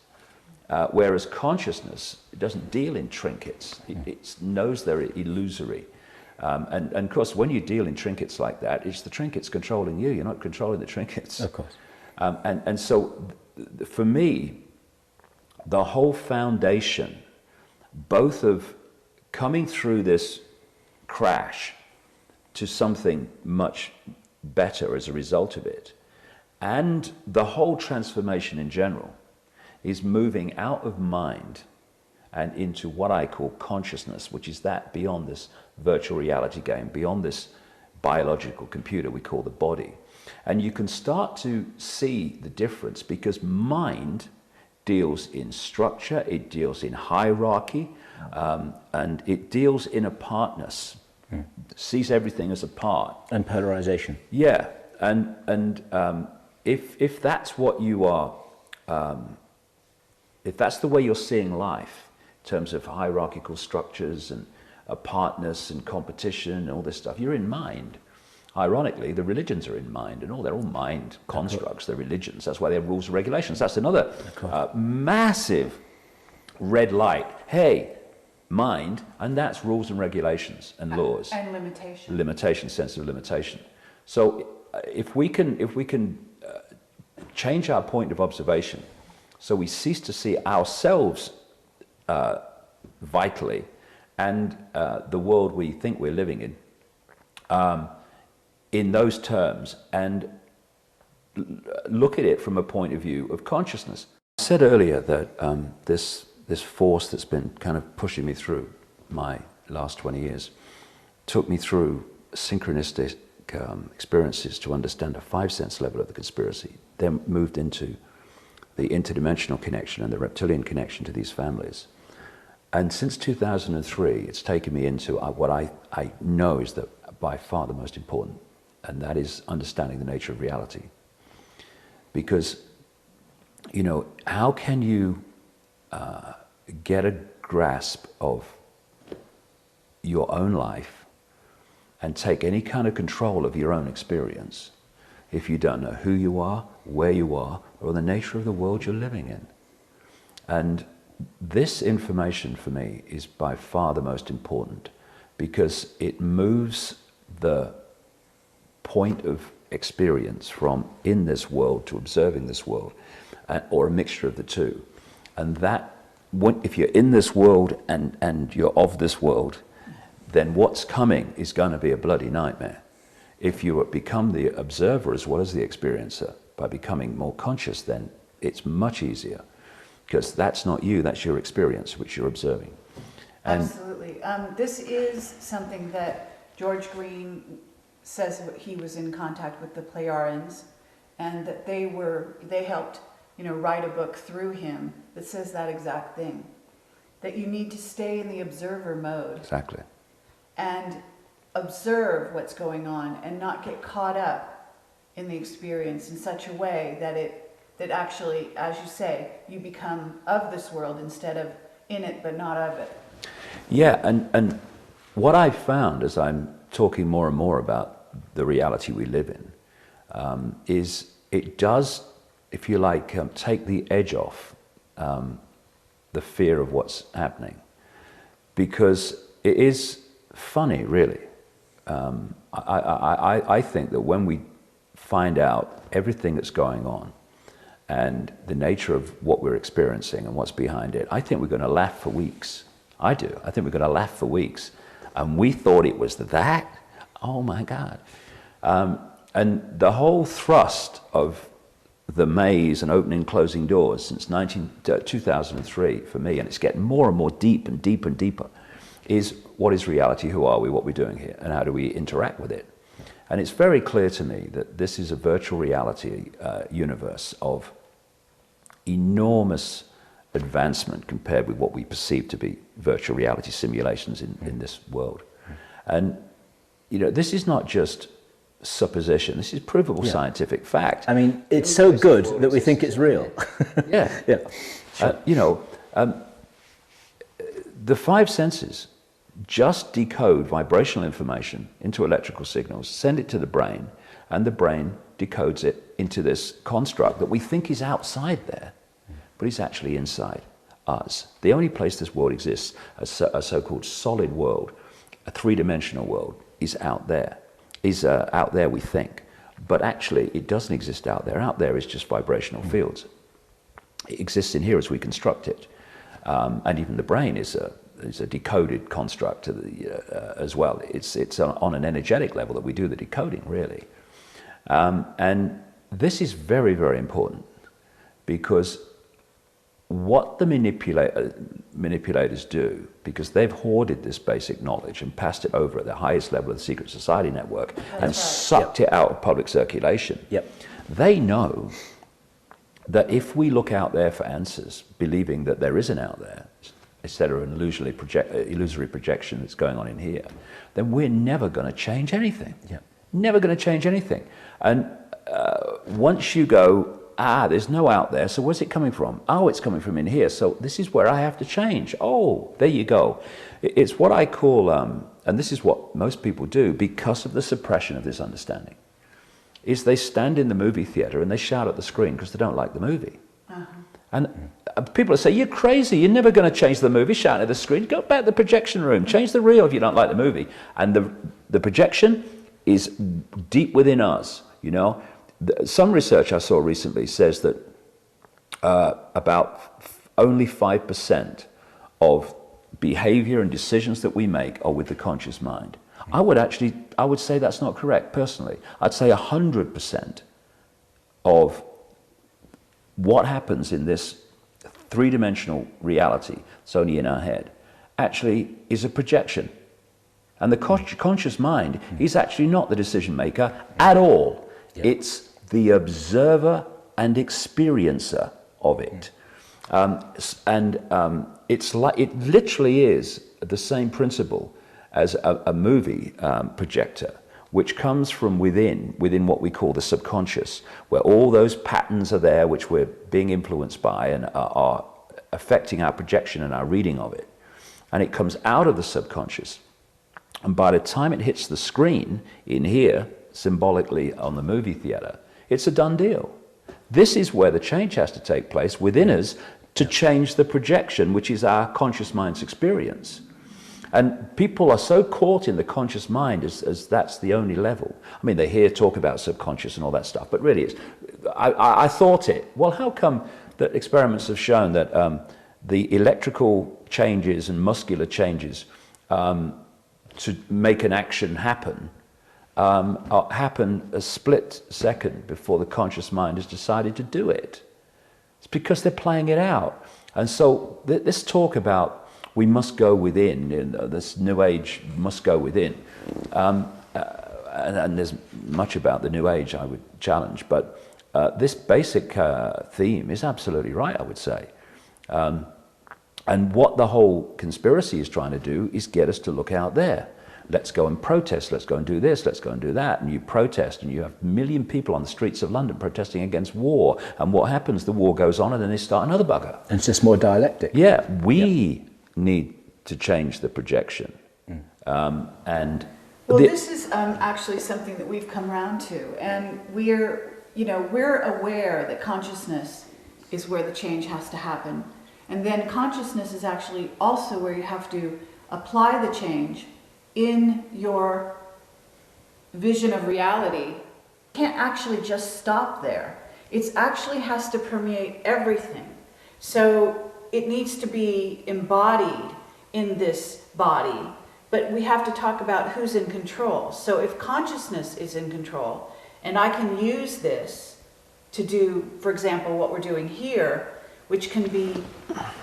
whereas consciousness doesn't deal in trinkets. It knows they're illusory. And of course, when you deal in trinkets like that, it's the trinkets controlling you. You're not controlling the trinkets. Of course. And so for me, the whole foundation, both of coming through this crash to something much better as a result of it, and the whole transformation in general, is moving out of mind and into what I call consciousness, which is that beyond this virtual reality game, beyond this biological computer we call the body. And you can start to see the difference, because mind deals in structure, it deals in hierarchy, and it deals in apartness, sees everything as a part. And polarization. Yeah, and if that's what you are, if that's the way you're seeing life, in terms of hierarchical structures and apartness and competition and all this stuff, you're in mind. Ironically, the religions are in mind, and they're all mind constructs, they're religions. That's why they have rules and regulations. That's another massive red light. Hey, mind, and that's rules and regulations and laws. And limitation. Limitation, sense of limitation. So if we can change our point of observation, so we cease to see ourselves vitally and the world we think we're living in those terms, and look at it from a point of view of consciousness. I said earlier that this force that's been kind of pushing me through my last 20 years took me through synchronistic experiences to understand a 5-sense level of the conspiracy, then moved into the interdimensional connection and the reptilian connection to these families. And since 2003, it's taken me into what I know is by far the most important, and that is understanding the nature of reality. Because, you know, how can you get a grasp of your own life and take any kind of control of your own experience if you don't know who you are, where you are, or the nature of the world you're living in? And this information for me is by far the most important, because it moves the point of experience from in this world to observing this world, or a mixture of the two. And that, if you're in this world and you're of this world, then what's coming is going to be a bloody nightmare. If you become the observer as well as the experiencer, by becoming more conscious, then it's much easier, because that's not you, that's your experience, which you're observing. And absolutely. This is something that George Green says he was in contact with the Plejarians, and that they helped, you know, write a book through him that says that exact thing, that you need to stay in the observer mode. Exactly. And observe what's going on and not get caught up in the experience in such a way that actually, as you say, you become of this world instead of in it but not of it. Yeah, and what I've found as I'm talking more and more about the reality we live in is it does, if you like, take the edge off the fear of what's happening, because it is funny, really. I think that when we find out everything that's going on and the nature of what we're experiencing and what's behind it, I think we're going to laugh for weeks. I do. I think we're going to laugh for weeks. And we thought it was that? Oh my God. And the whole thrust of the maze and opening and closing doors since 2003 for me, and it's getting more and more deep and deeper and deeper, is what is reality, who are we, what we're doing here, and how do we interact with it? And it's very clear to me that this is a virtual reality universe of enormous advancement compared with what we perceive to be virtual reality simulations in this world. And, you know, this is not just supposition, this is provable scientific fact. I mean, it's so good that we think it's real. Yeah. Sure. You know, the 5 senses just decode vibrational information into electrical signals, send it to the brain, and the brain decodes it into this construct that we think is outside there, but is actually inside us. The only place this world exists, a so-called solid world, a 3-dimensional world, is out there. We think. but actually it doesn't exist out there. Out there is just vibrational fields. It exists in here as we construct it. And even the brain is a decoded construct as well. It's on an energetic level that we do the decoding, really. And this is very, very important, because what the manipulators do, because they've hoarded this basic knowledge and passed it over at the highest level of the secret society network and sucked it out of public circulation, they know that if we look out there for answers, believing that there isn't out there, instead of an illusory projection that's going on in here, then we're never going to change anything. Never going to change anything. And once you go, there's no out there, so where's it coming from? Oh, it's coming from in here, so this is where I have to change. Oh, there you go. It's what I call, and this is what most people do because of the suppression of this understanding, is they stand in the movie theater and they shout at the screen because they don't like the movie. And people say, you're crazy, you're never going to change the movie, shouting at the screen. Go back to the projection room, change the reel if you don't like the movie. And the projection is deep within us, you know. Some research I saw recently says that about only 5% of behavior and decisions that we make are with the conscious mind. I would say that's not correct, personally. I'd say 100% of what happens in this three-dimensional reality, it's only in our head, actually is a projection. And the conscious mind is actually not the decision maker at all. It's the observer and experiencer of it. It's like, it literally is the same principle as a movie projector, which comes from within what we call the subconscious, where all those patterns are there which we're being influenced by and are affecting our projection and our reading of it. And it comes out of the subconscious. And by the time it hits the screen in here, symbolically on the movie theater, it's a done deal. This is where the change has to take place within us to change the projection, which is our conscious mind's experience. And people are so caught in the conscious mind as that's the only level. I mean, they hear talk about subconscious and all that stuff, but really I thought it. Well, how come that experiments have shown that the electrical changes and muscular changes to make an action happen happen a split second before the conscious mind has decided to do it? It's because they're playing it out. And so this talk about we must go within, this New Age must go within, and there's much about the New Age I would challenge, but this basic theme is absolutely right, I would say. And what the whole conspiracy is trying to do is get us to look out there. Let's go and protest, let's go and do this, let's go and do that. And you protest, and you have 1 million people on the streets of London protesting against war. And what happens? The war goes on, and then they start another bugger. And it's just more dialectic. Yeah, we need to change the projection. This is actually something that we've come around to. And we're aware that consciousness is where the change has to happen. And then consciousness is actually also where you have to apply the change in your vision of reality. You can't actually just stop there. It actually has to permeate everything. So it needs to be embodied in this body, but we have to talk about who's in control. So if consciousness is in control, and I can use this to do, for example, what we're doing here, which can be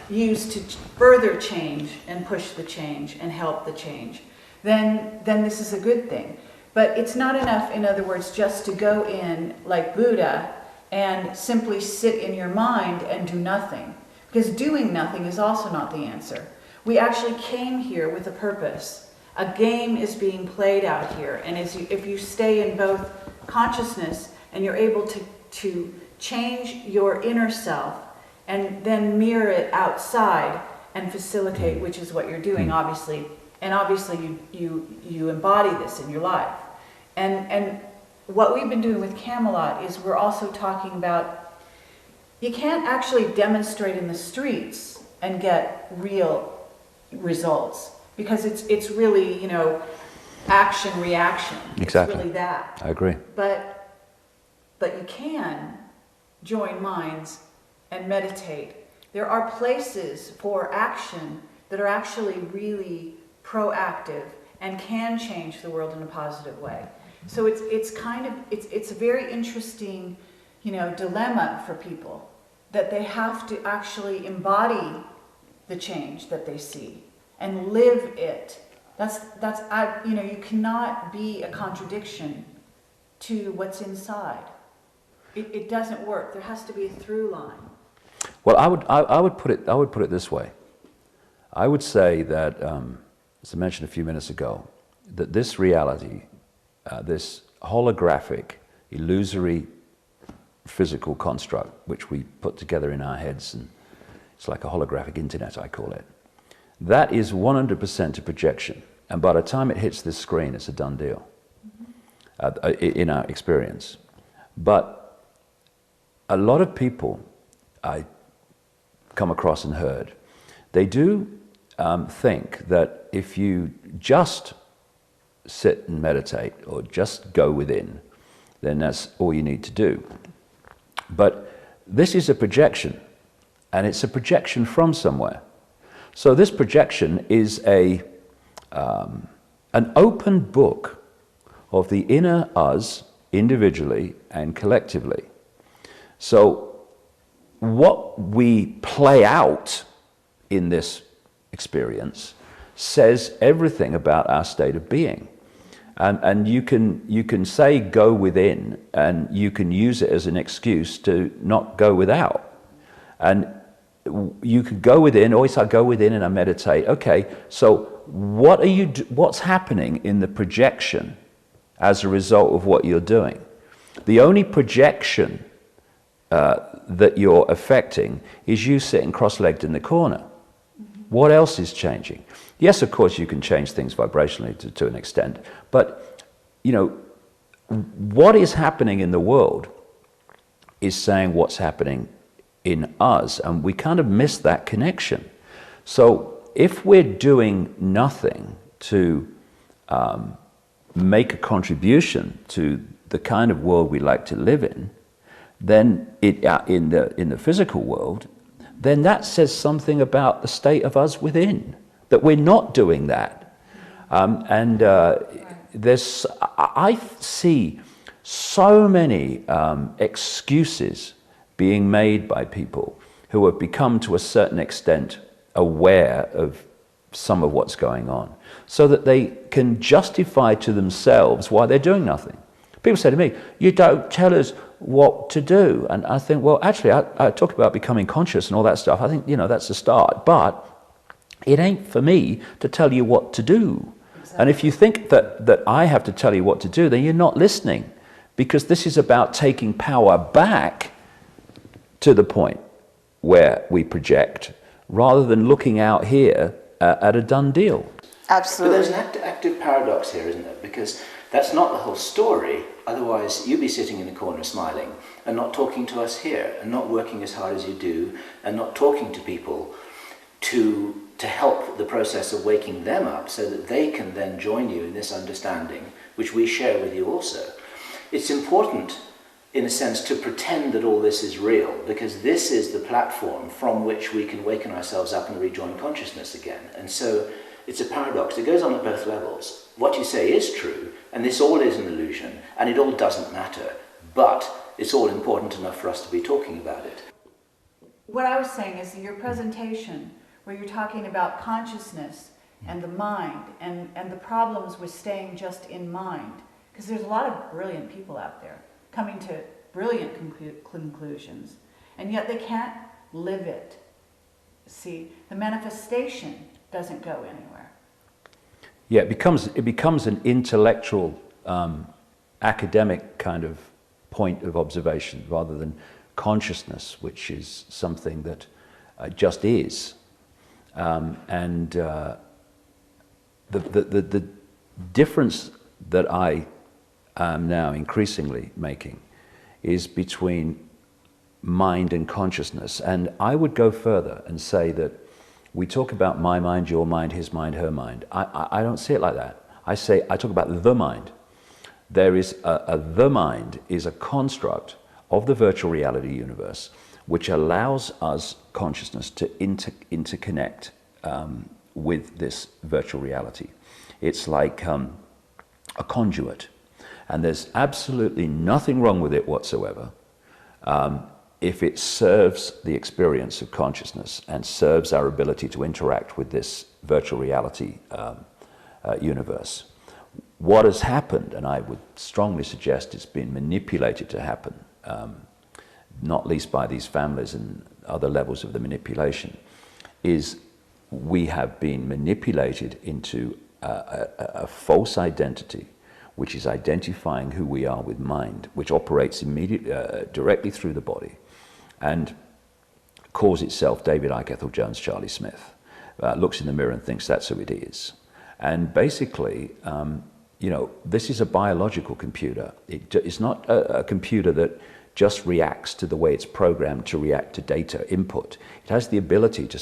used to further change and push the change and help the change, then this is a good thing. But it's not enough, in other words, just to go in like Buddha and simply sit in your mind and do nothing. Because doing nothing is also not the answer. We actually came here with a purpose. A game is being played out here. And if you stay in both consciousness and you're able to change your inner self and then mirror it outside and facilitate, which is what you're doing, obviously. And obviously you embody this in your life. And what we've been doing with Camelot is we're also talking about, you can't actually demonstrate in the streets and get real results, because it's really, action reaction. Exactly. It's really that. I agree. But but you can join minds and meditate. There are places for action that are actually really proactive and can change the world in a positive way. So it's a very interesting, dilemma for people, that they have to actually embody the change that they see and live it. You cannot be a contradiction to what's inside. It doesn't work. There has to be a through line. Well, I would put it this way. I would say that, as I mentioned a few minutes ago, that this reality, this holographic, illusory physical construct, which we put together in our heads, and it's like a holographic internet, I call it, that is 100% a projection. And by the time it hits this screen, it's a done deal, in our experience. But a lot of people I come across and heard, they do think that if you just sit and meditate or just go within, then that's all you need to do. But this is a projection, and it's a projection from somewhere. So this projection is an open book of the inner us, individually and collectively. So what we play out in this experience says everything about our state of being. And you can say go within, and you can use it as an excuse to not go without. And you could go within, always I go within and I meditate. Okay, so what's happening in the projection as a result of what you're doing? The only projection that you're affecting is you sitting cross-legged in the corner. What else is changing? Yes, of course, you can change things vibrationally to an extent, but, what is happening in the world is saying what's happening in us, and we kind of miss that connection. So if we're doing nothing to make a contribution to the kind of world we like to live in, then in the physical world, then that says something about the state of us within, that we're not doing that. I see so many excuses being made by people who have become, to a certain extent, aware of some of what's going on, so that they can justify to themselves why they're doing nothing. People say to me, you don't tell us what to do. And I think, well, actually, I talk about becoming conscious and all that stuff. I think, that's a start. But it ain't for me to tell you what to do. Exactly. And if you think that I have to tell you what to do, then you're not listening. Because this is about taking power back to the point where we project, rather than looking out here at a done deal. Absolutely. But there's an active paradox here, isn't there? Because that's not the whole story. Otherwise, you'd be sitting in the corner smiling and not talking to us here, and not working as hard as you do, and not talking to people to help the process of waking them up, so that they can then join you in this understanding, which we share with you also. It's important, in a sense, to pretend that all this is real, because this is the platform from which we can waken ourselves up and rejoin consciousness again. And so it's a paradox. It goes on at both levels. What you say is true, and this all is an illusion, and it all doesn't matter, but it's all important enough for us to be talking about it. What I was saying is your presentation, where you're talking about consciousness and the mind, and the problems with staying just in mind, because there's a lot of brilliant people out there coming to brilliant conclusions, and yet they can't live it. See, the manifestation doesn't go anywhere. Yeah, it becomes an intellectual, academic kind of point of observation, rather than consciousness, which is something that just is. The difference that I am now increasingly making is between mind and consciousness. And I would go further and say that we talk about my mind, your mind, his mind, her mind. I don't see it like that. I talk about the mind. There is the mind is a construct of the virtual reality universe which allows us consciousness to interconnect with this virtual reality. It's like a conduit, and there's absolutely nothing wrong with it whatsoever if it serves the experience of consciousness and serves our ability to interact with this virtual reality universe. What has happened, and I would strongly suggest it's been manipulated to happen, not least by these families and other levels of the manipulation, is we have been manipulated into a false identity, which is identifying who we are with mind, which operates directly through the body, and calls itself David Icke, Ethel Jones, Charlie Smith, looks in the mirror and thinks that's who it is. And basically, you know, this is a biological computer. It's not a computer that just reacts to the way it's programmed to react to data input. It has the ability to,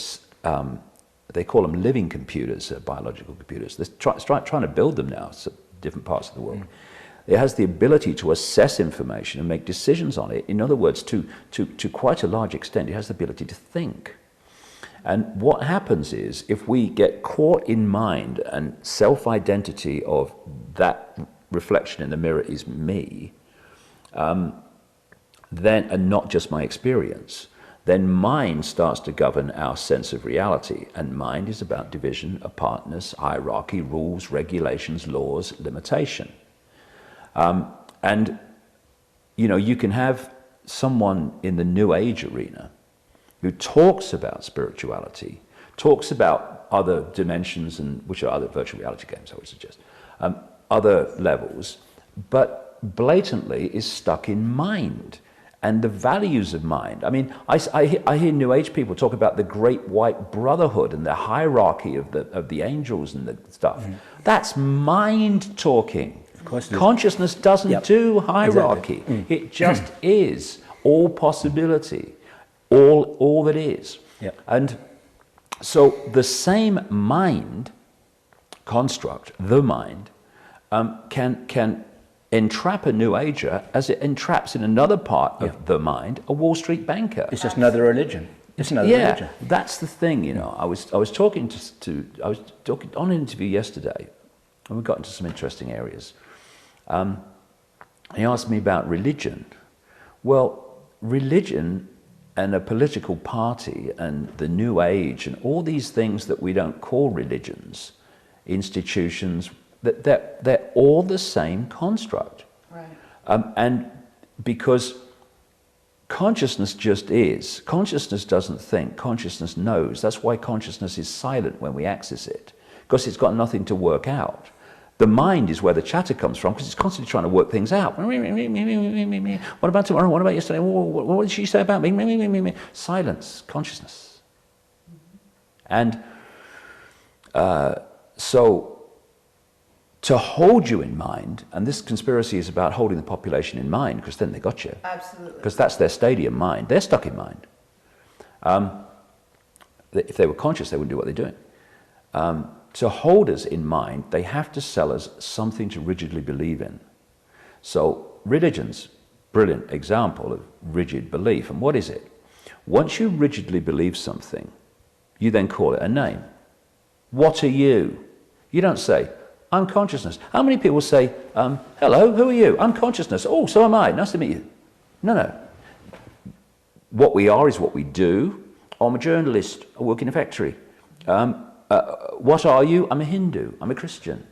they call them living computers, biological computers. They're trying to build them now, so different parts of the world. It has the ability to assess information and make decisions on it. In other words, to quite a large extent, it has the ability to think. And what happens is, if we get caught in mind and self-identity of that reflection in the mirror is me, then, and not just my experience, then mind starts to govern our sense of reality. And mind is about division, apartness, hierarchy, rules, regulations, laws, limitation. And, you know, you can have someone in the New Age arena who talks about spirituality, talks about other dimensions, and which are other virtual reality games, I would suggest, other levels, but blatantly is stuck in mind and the values of mind. I mean, I hear New Age people talk about the Great White Brotherhood and the hierarchy of the angels and the stuff. That's mind talking. Of course it is. Consciousness doesn't do hierarchy. Exactly. It just is all possibility. All that is. Yep. And so the same mind construct, the mind, can entrap a New Ager as it entraps in another part of the mind a Wall Street banker. It's just another religion. It's another religion. That's the thing, you know. I was talking on an interview yesterday, and we got into some interesting areas. He asked me about religion. Well, religion and a political party and the New Age and all these things that we don't call religions, institutions, they're all the same construct. Right. And because consciousness just is. Consciousness doesn't think. Consciousness knows. That's why consciousness is silent when we access it, because it's got nothing to work out. The mind is where the chatter comes from, because it's constantly trying to work things out. What about tomorrow? What about yesterday? What did she say about me? Silence, consciousness. And so to hold you in mind, and this conspiracy is about holding the population in mind, because then they got you. Absolutely. Because that's their stadium mind. They're stuck in mind. If they were conscious, they wouldn't do what they're doing. To hold us in mind, they have to sell us something to rigidly believe in. So religion's brilliant example of rigid belief. And what is it? Once you rigidly believe something, you then call it a name. What are you? You don't say, I'm consciousness. How many people say, hello, who are you? I'm consciousness. Oh, so am I. Nice to meet you. No. What we are is what we do. I'm a journalist. I work in a factory. What are you? I'm a Hindu. I'm a Christian.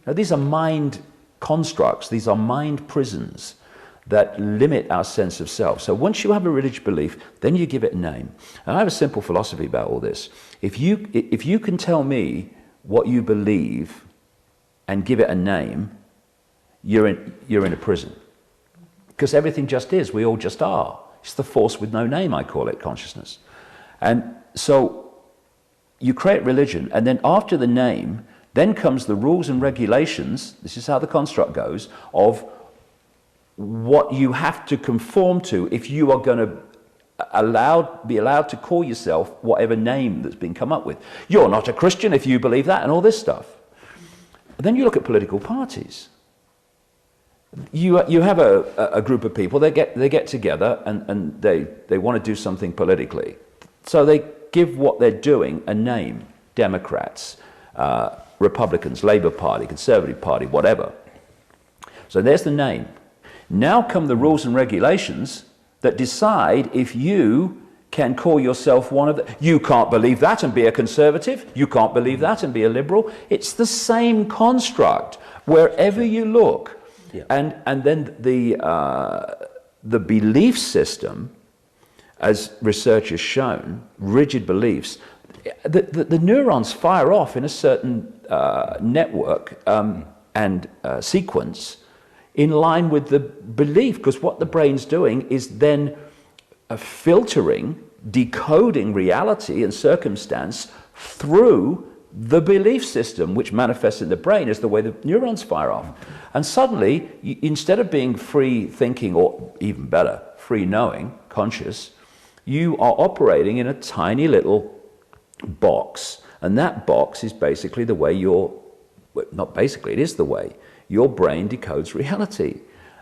Now, these are mind constructs. These are mind prisons that limit our sense of self. So once you have a religious belief, then you give it a name. And I have a simple philosophy about all this. If you can tell me what you believe and give it a name, you're in a prison. Because everything just is. We all just are. It's the force with no name, I call it, consciousness. And so you create religion, and then after the name, then comes the rules and regulations, this is how the construct goes, of what you have to conform to if you are going to be allowed to call yourself whatever name that's been come up with. You're not a Christian if you believe that, and all this stuff. Then you look at political parties. you have a group of people, they get together and they want to do something politically. So they give what they're doing a name: Democrats, Republicans, Labour Party, Conservative Party, whatever. So there's the name. Now come the rules and regulations that decide if you can call yourself one of the... You can't believe that and be a conservative. You can't believe that and be a liberal. It's the same construct wherever you look. Yeah. And then the belief system, as research has shown, rigid beliefs, the neurons fire off in a certain network and sequence in line with the belief, because what the brain's doing is then filtering, decoding reality and circumstance through the belief system, which manifests in the brain as the way the neurons fire off. And suddenly, instead of being free thinking, or even better, free knowing, conscious, you are operating in a tiny little box. And that box is basically the way not basically, it is the way your brain decodes reality.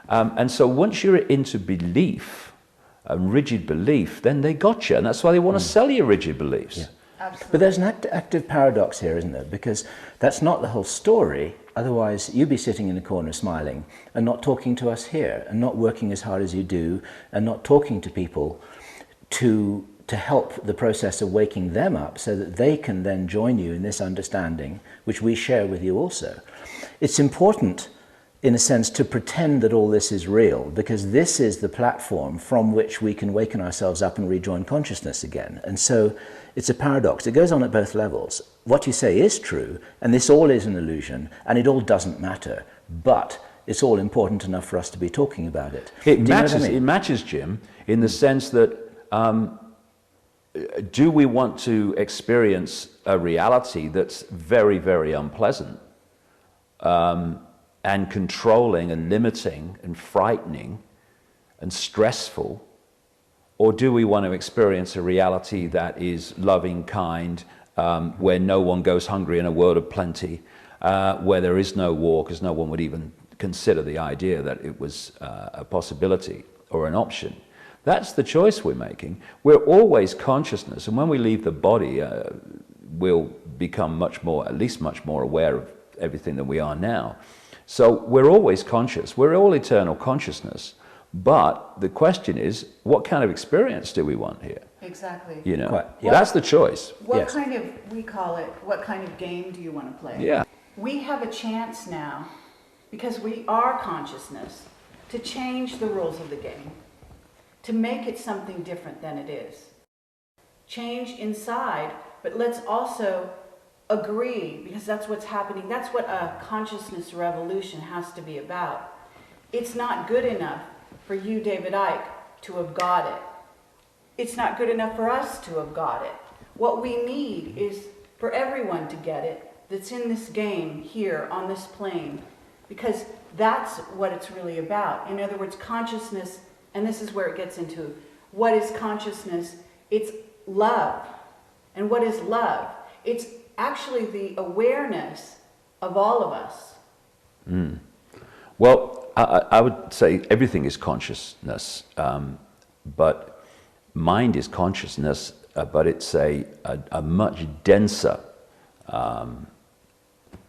And so once you're into belief, rigid belief, then they got you. And that's why they want to sell you rigid beliefs. Yeah. Absolutely. But there's an active paradox here, isn't there? Because that's not the whole story. Otherwise, you'd be sitting in the corner smiling and not talking to us here, and not working as hard as you do, and not talking to people to help the process of waking them up so that they can then join you in this understanding, which we share with you also. It's important, in a sense, to pretend that all this is real, because this is the platform from which we can waken ourselves up and rejoin consciousness again. And so it's a paradox. It goes on at both levels. What you say is true, and this all is an illusion, and it all doesn't matter, but it's all important enough for us to be talking about it. It matches, Jim, in the sense that do we want to experience a reality that's very, very unpleasant, and controlling and limiting and frightening and stressful? Or do we want to experience a reality that is loving, kind, where no one goes hungry in a world of plenty, where there is no war, because no one would even consider the idea that it was a possibility or an option? That's the choice we're making. We're always consciousness, and when we leave the body, we'll become much more, at least much more aware of everything than we are now. So we're always conscious. We're all eternal consciousness. But the question is, what kind of experience do we want here? Exactly. You know, that's the choice. What kind of, we call it, what kind of game do you want to play? Yeah. We have a chance now, because we are consciousness, to change the rules of the game, to make it something different than it is. Change inside, but let's also agree, because that's what's happening. That's what a consciousness revolution has to be about. It's not good enough for you, David Icke, to have got it. It's not good enough for us to have got it. What we need is for everyone to get it that's in this game here on this plane, because that's what it's really about. In other words, consciousness, and this is where it gets into what is consciousness? It's love. And what is love? It's actually the awareness of all of us. Well, I would say everything is consciousness, but mind is consciousness, but it's a much denser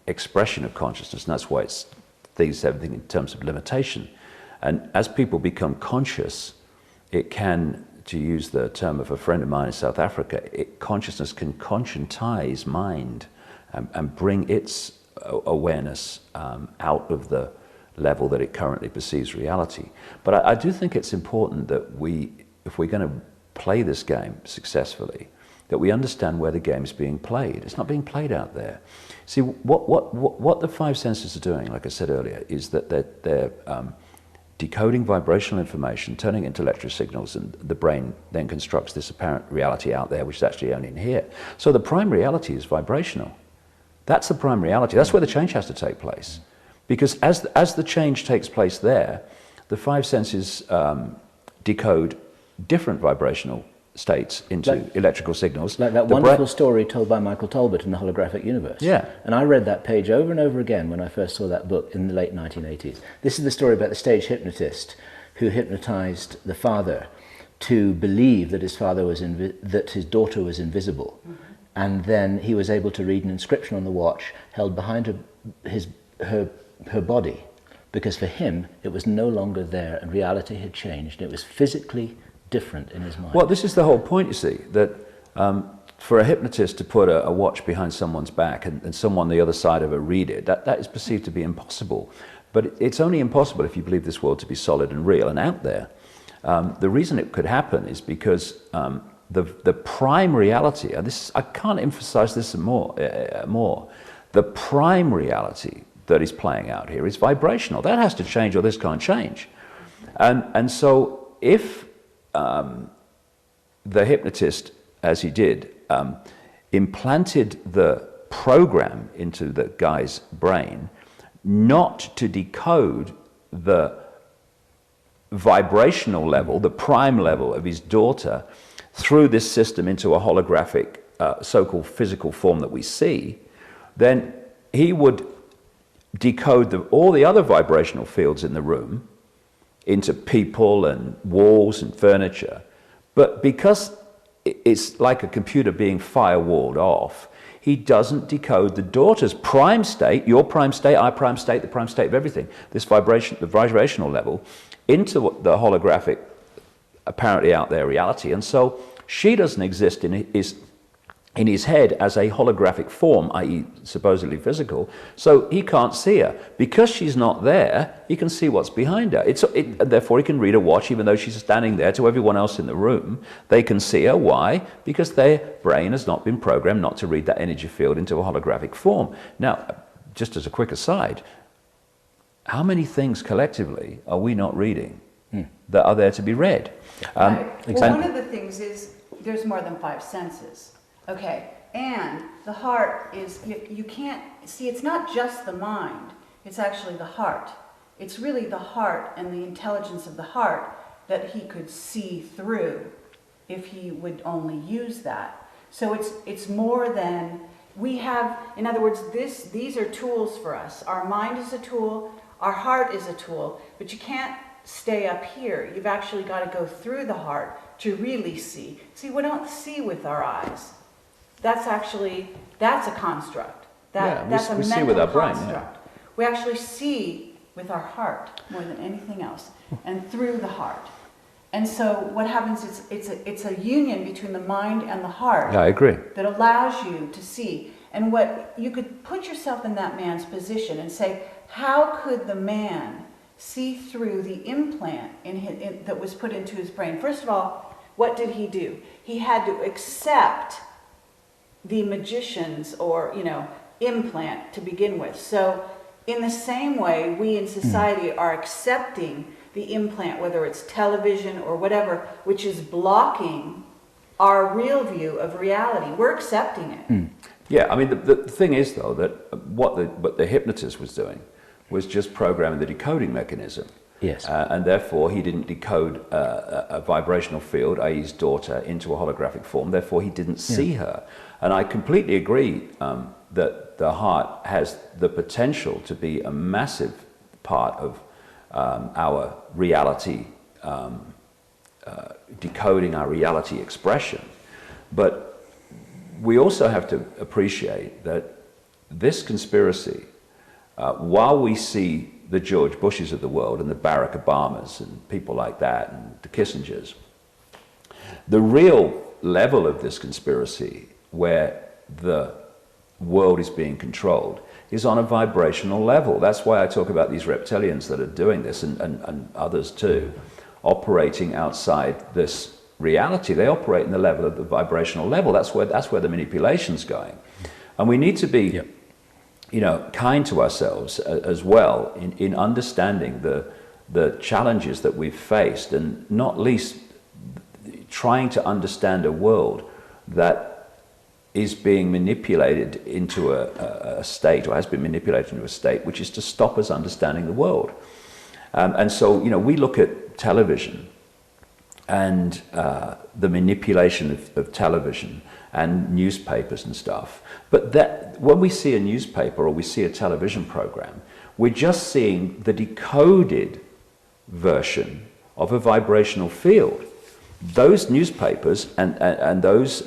expression of consciousness, and that's why it thinks everything in terms of limitation. And as people become conscious, it can, to use the term of a friend of mine in South Africa, consciousness can conscientize mind and bring its awareness out of the level that it currently perceives reality. But I do think it's important that if we're going to play this game successfully, that we understand where the game is being played. It's not being played out there. See, what the five senses are doing, like I said earlier, is that they're decoding vibrational information, turning it into electric signals, and the brain then constructs this apparent reality out there, which is actually only in here. So the prime reality is vibrational. That's the prime reality. That's where the change has to take place. Because as the change takes place there, the five senses decode different vibrational states into electrical signals. Like that wonderful story told by Michael Talbot in The Holographic Universe. Yeah. And I read that page over and over again when I first saw that book in the late 1980s. This is the story about the stage hypnotist who hypnotized the father to believe that his father was that his daughter was invisible. Mm-hmm. And then he was able to read an inscription on the watch held behind her body, because for him it was no longer there and reality had changed. It was physically different in his mind. Well, this is the whole point, you see, that for a hypnotist to put a watch behind someone's back and someone on the other side of it read it, that is perceived to be impossible. But it's only impossible if you believe this world to be solid and real and out there. The reason it could happen is because the prime reality, and this I can't emphasize this more, the prime reality that is playing out here is vibrational. That has to change or this can't change. And so if the hypnotist, as he did, implanted the program into the guy's brain not to decode the vibrational level, the prime level of his daughter, through this system into a holographic, so-called physical form that we see, then he would decode all the other vibrational fields in the room into people and walls and furniture. But because it's like a computer being firewalled off, he doesn't decode the daughter's prime state, your prime state, our prime state, the prime state of everything, this vibration, the vibrational level, into the holographic, apparently out there reality. And so she doesn't exist in his head as a holographic form, i.e. supposedly physical, so he can't see her. Because she's not there, he can see what's behind her. Therefore he can read a watch even though she's standing there to everyone else in the room. They can see her. Why? Because their brain has not been programmed not to read that energy field into a holographic form. Now, just as a quick aside, how many things collectively are we not reading that are there to be read? Right. Well, one of the things is there's more than 5 senses. Okay, and the heart is, you can't, see, it's not just the mind, it's actually the heart. It's really the heart and the intelligence of the heart that he could see through if he would only use that. So it's more than, we have, in other words, these are tools for us. Our mind is a tool, our heart is a tool, but you can't stay up here. You've actually got to go through the heart to really see. See, we don't see with our eyes. That's a construct. That's a mental see with our brain, construct. Yeah. We actually see with our heart more than anything else, and through the heart. And so what happens is it's a union between the mind and the heart. Yeah, I agree. That allows you to see. And what you could put yourself in that man's position and say, how could the man see through the implant that was put into his brain? First of all, what did he do? He had to accept the magician's or implant to begin with. So in the same way, we in society are accepting the implant, whether it's television or whatever, which is blocking our real view of reality. We're accepting it. Yeah, I mean, the thing is, though, that what the hypnotist was doing was just programming the decoding mechanism. Yes. And therefore, he didn't decode a vibrational field, i.e. his daughter, into a holographic form. Therefore, he didn't see her. And I completely agree that the heart has the potential to be a massive part of our reality, decoding our reality expression. But we also have to appreciate that this conspiracy, while we see the George Bushes of the world and the Barack Obamas and people like that and the Kissingers, the real level of this conspiracy where the world is being controlled is on a vibrational level. That's why I talk about these reptilians that are doing this and others too, operating outside this reality. They operate in the level of the vibrational level. That's where the manipulation's going. And we need to be kind to ourselves as well in understanding the challenges that we've faced, and not least trying to understand a world that is being manipulated into a state, or has been manipulated into a state, which is to stop us understanding the world. And so, we look at television and the manipulation of television and newspapers and stuff. But that when we see a newspaper or we see a television program, we're just seeing the decoded version of a vibrational field. Those newspapers and those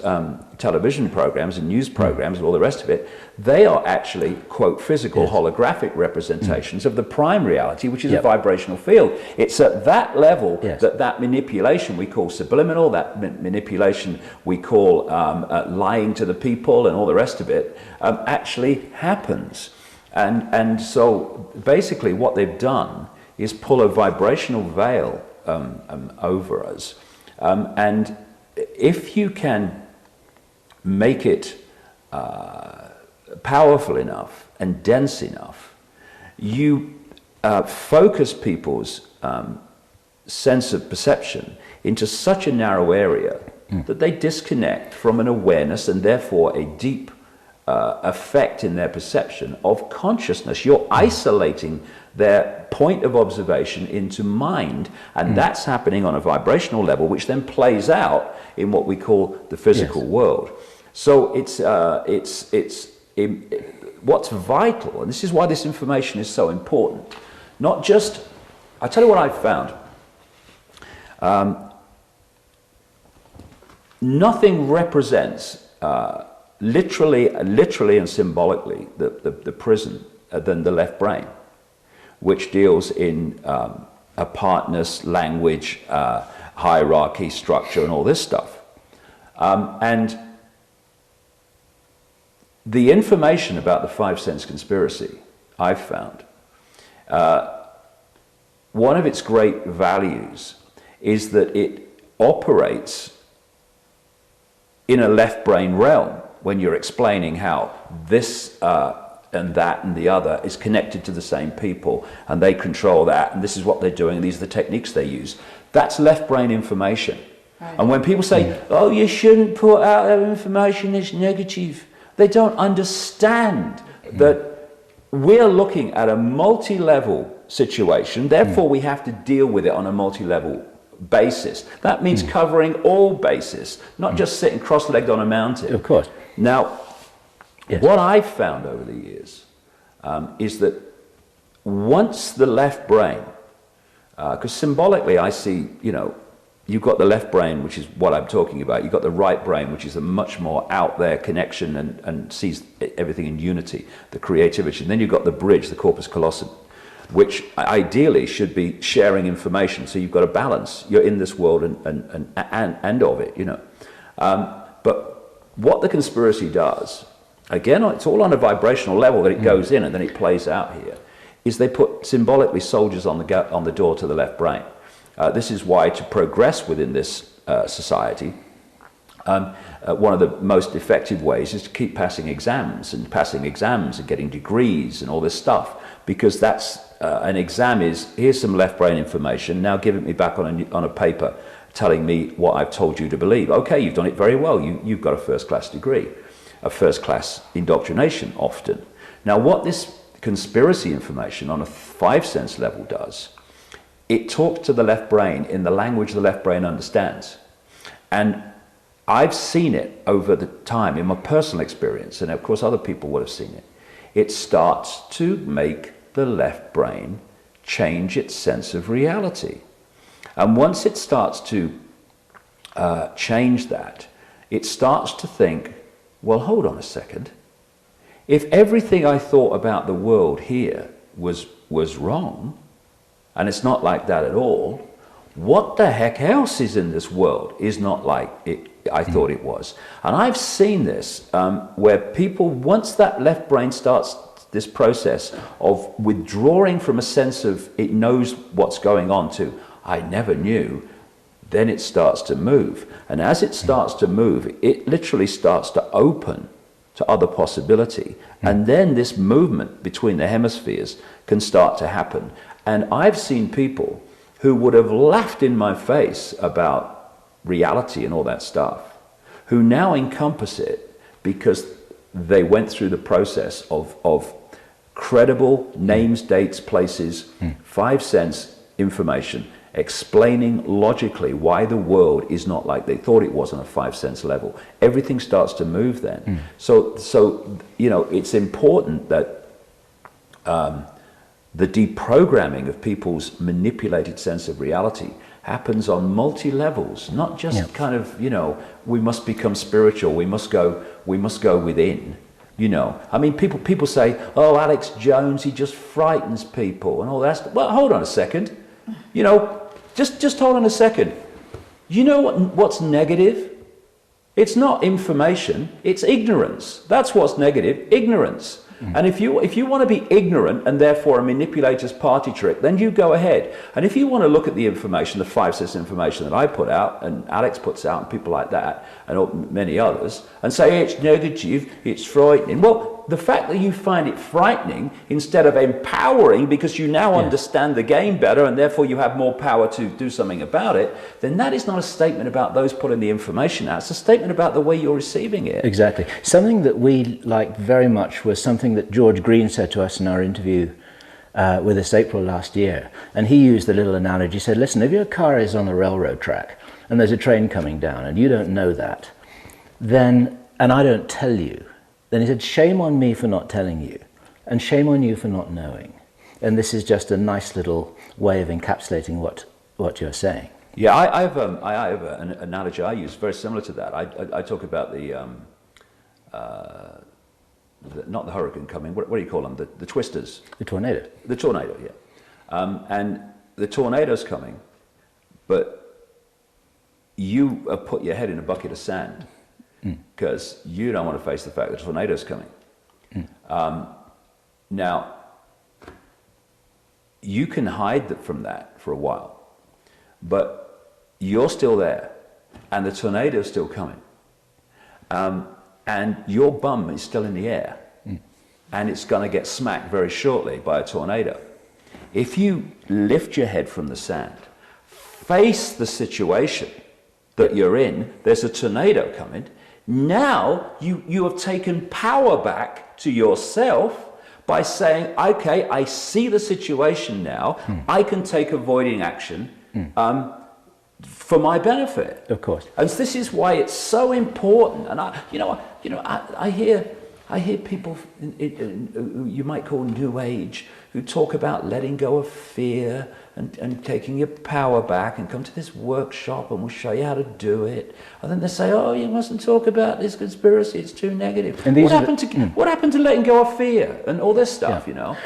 television programs and news programs and all the rest of it, they are actually, quote, physical holographic representations of the prime reality, which is a vibrational field. It's at that level that manipulation we call subliminal, that manipulation we call lying to the people and all the rest of it actually happens. And so basically what they've done is pull a vibrational veil over us. And if you can make it powerful enough and dense enough, you focus people's sense of perception into such a narrow area that they disconnect from an awareness and therefore a deep effect in their perception of consciousness. You're isolating their point of observation into mind, and that's happening on a vibrational level, which then plays out in what we call the physical world. So what's vital, and this is why this information is so important, not just, I tell you what I've found, nothing represents literally and symbolically the prison than the left brain, which deals in apartness, language, hierarchy, structure, and all this stuff. And the information about the five-sense conspiracy, I've found, one of its great values is that it operates in a left brain realm when you're explaining how this and that and the other is connected to the same people, and they control that, and this is what they're doing, and these are the techniques they use. That's left brain information. Right. And when people say, oh, you shouldn't put out that information, it's negative, they don't understand that we're looking at a multi-level situation, therefore we have to deal with it on a multi-level basis. That means covering all bases, not just sitting cross-legged on a mountain. Of course. Now, what I've found over the years is that once the left brain, because symbolically I see, you know, you've got the left brain, which is what I'm talking about. You've got the right brain, which is a much more out there connection and sees everything in unity, the creativity. And then you've got the bridge, the corpus callosum, which ideally should be sharing information. So you've got a balance. You're in this world and of it, you know. But what the conspiracy does, again, it's all on a vibrational level that it goes in and then it plays out here, is they put symbolically soldiers on the door to the left brain. This is why to progress within this society, one of the most effective ways is to keep passing exams and getting degrees and all this stuff, because that's an exam is, here's some left brain information, now give it me back on a paper telling me what I've told you to believe. Okay, you've done it very well, you've got a first-class degree, a first-class indoctrination often. Now what this conspiracy information on a five-sense level does, it talks to the left brain in the language the left brain understands. And I've seen it over the time in my personal experience, and of course other people would have seen it. It starts to make the left brain change its sense of reality. And once it starts to change that, it starts to think, well, hold on a second. If everything I thought about the world here was wrong, and it's not like that at all, what the heck else is in this world is not like I thought it was. And I've seen this where people, once that left brain starts this process of withdrawing from a sense of it knows what's going on to I never knew, then it starts to move. And as it starts to move, it literally starts to open to other possibility. And then this movement between the hemispheres can start to happen. And I've seen people who would have laughed in my face about reality and all that stuff, who now encompass it because they went through the process of credible names, dates, places, five sense information, explaining logically why the world is not like they thought it was on a 5 sense level, everything starts to move then. So you know, it's important that the deprogramming of people's manipulated sense of reality happens on multi-levels, not just kind of, you know, we must become spiritual, we must go within, you know. I mean, people say, oh, Alex Jones, he just frightens people and all that. Well, hold on a second. You know, just hold on a second. You know what's negative? It's not information, it's ignorance. That's what's negative, ignorance. And if you want to be ignorant and therefore a manipulator's party trick, then you go ahead. And if you want to look at the information, the 5 sense information that I put out and Alex puts out and people like that and many others, and say it's negative, it's frightening. Well, the fact that you find it frightening instead of empowering because you now understand the game better and therefore you have more power to do something about it, then that is not a statement about those putting the information out. It's a statement about the way you're receiving it. Exactly. Something that we liked very much was something that George Green said to us in our interview with us April last year. And he used the little analogy. He said, listen, if your car is on the railroad track and there's a train coming down and you don't know that, then, and I don't tell you, then he said, shame on me for not telling you, and shame on you for not knowing. And this is just a nice little way of encapsulating what you're saying. Yeah, I have an analogy I use very similar to that. I talk about not the hurricane coming, what do you call them? The twisters. The tornado. The tornado, yeah. And the tornado's coming, but you have put your head in a bucket of sand because you don't want to face the fact that the tornado's coming. Now, you can hide from that for a while, but you're still there, and the tornado's still coming. And your bum is still in the air, and it's going to get smacked very shortly by a tornado. If you lift your head from the sand, face the situation that you're in, there's a tornado coming, now you have taken power back to yourself by saying, okay, I see the situation now, I can take avoiding action for my benefit. Of course. And this is why it's so important. And I hear people you might call New Age who talk about letting go of fear and taking your power back and come to this workshop and we'll show you how to do it. And then they say, oh, you mustn't talk about this conspiracy, it's too negative. And what happened to letting go of fear and all this stuff, you know?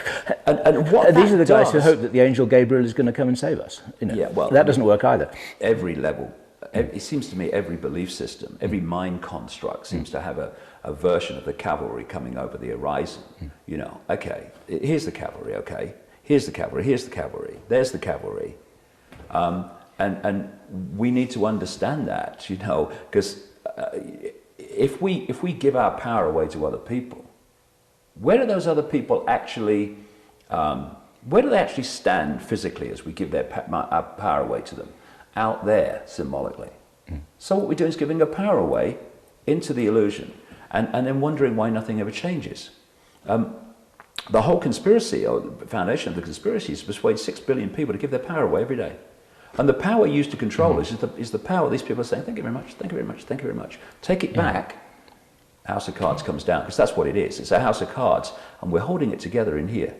And what these are the guys who hope that the angel Gabriel is going to come and save us. You know? Yeah, well, that doesn't work either. Every level, it seems to me every belief system, every mind construct seems to have a version of the cavalry coming over the horizon. You know, okay, here's the cavalry, okay. Here's the cavalry, here's the cavalry, there's the cavalry. And we need to understand that, you know, because if we give our power away to other people, where do those other people actually, where do they actually stand physically as we give our power away to them? Out there, symbolically. So what we're doing is giving our power away into the illusion and then wondering why nothing ever changes. The whole conspiracy, or the foundation of the conspiracy, is to persuade 6 billion people to give their power away every day. And the power used to control us is the power these people are saying, thank you very much, thank you very much, thank you very much. Take it back, House of Cards comes down, because that's what it is. It's a House of Cards, and we're holding it together in here.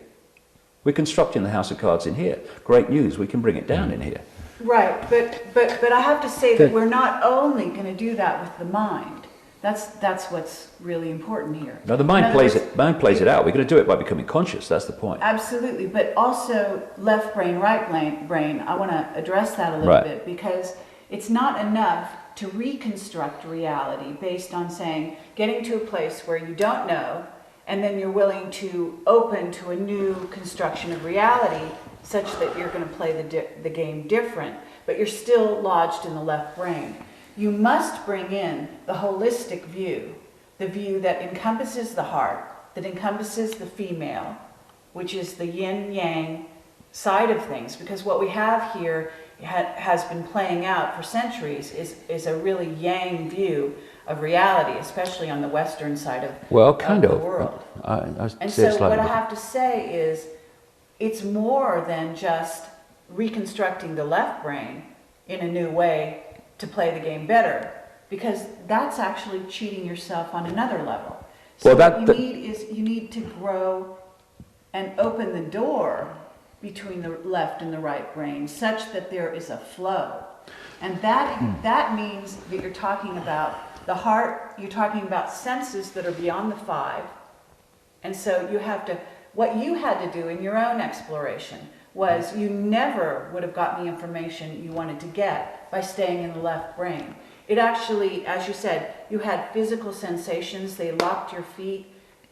We're constructing the House of Cards in here. Great news, we can bring it down in here. Right, but I have to say that we're not only going to do that with the mind. That's what's really important here. No, the mind plays it out. We're going to do it by becoming conscious. That's the point. Absolutely, but also left brain, right brain. I want to address that a little bit because it's not enough to reconstruct reality based on saying getting to a place where you don't know, and then you're willing to open to a new construction of reality, such that you're going to play the game different, but you're still lodged in the left brain. You must bring in the holistic view, the view that encompasses the heart, that encompasses the female, which is the yin-yang side of things, because what we have here has been playing out for centuries is a really yang view of reality, especially on the western side of the world. And so what I have to say is, it's more than just reconstructing the left brain in a new way to play the game better, because that's actually cheating yourself on another level. So what you need is you need to grow and open the door between the left and the right brain such that there is a flow. And that means that you're talking about the heart, you're talking about senses that are beyond the five. And so you have to, what you had to do in your own exploration was you never would have gotten the information you wanted to get by staying in the left brain. It actually, as you said, you had physical sensations, they locked your feet,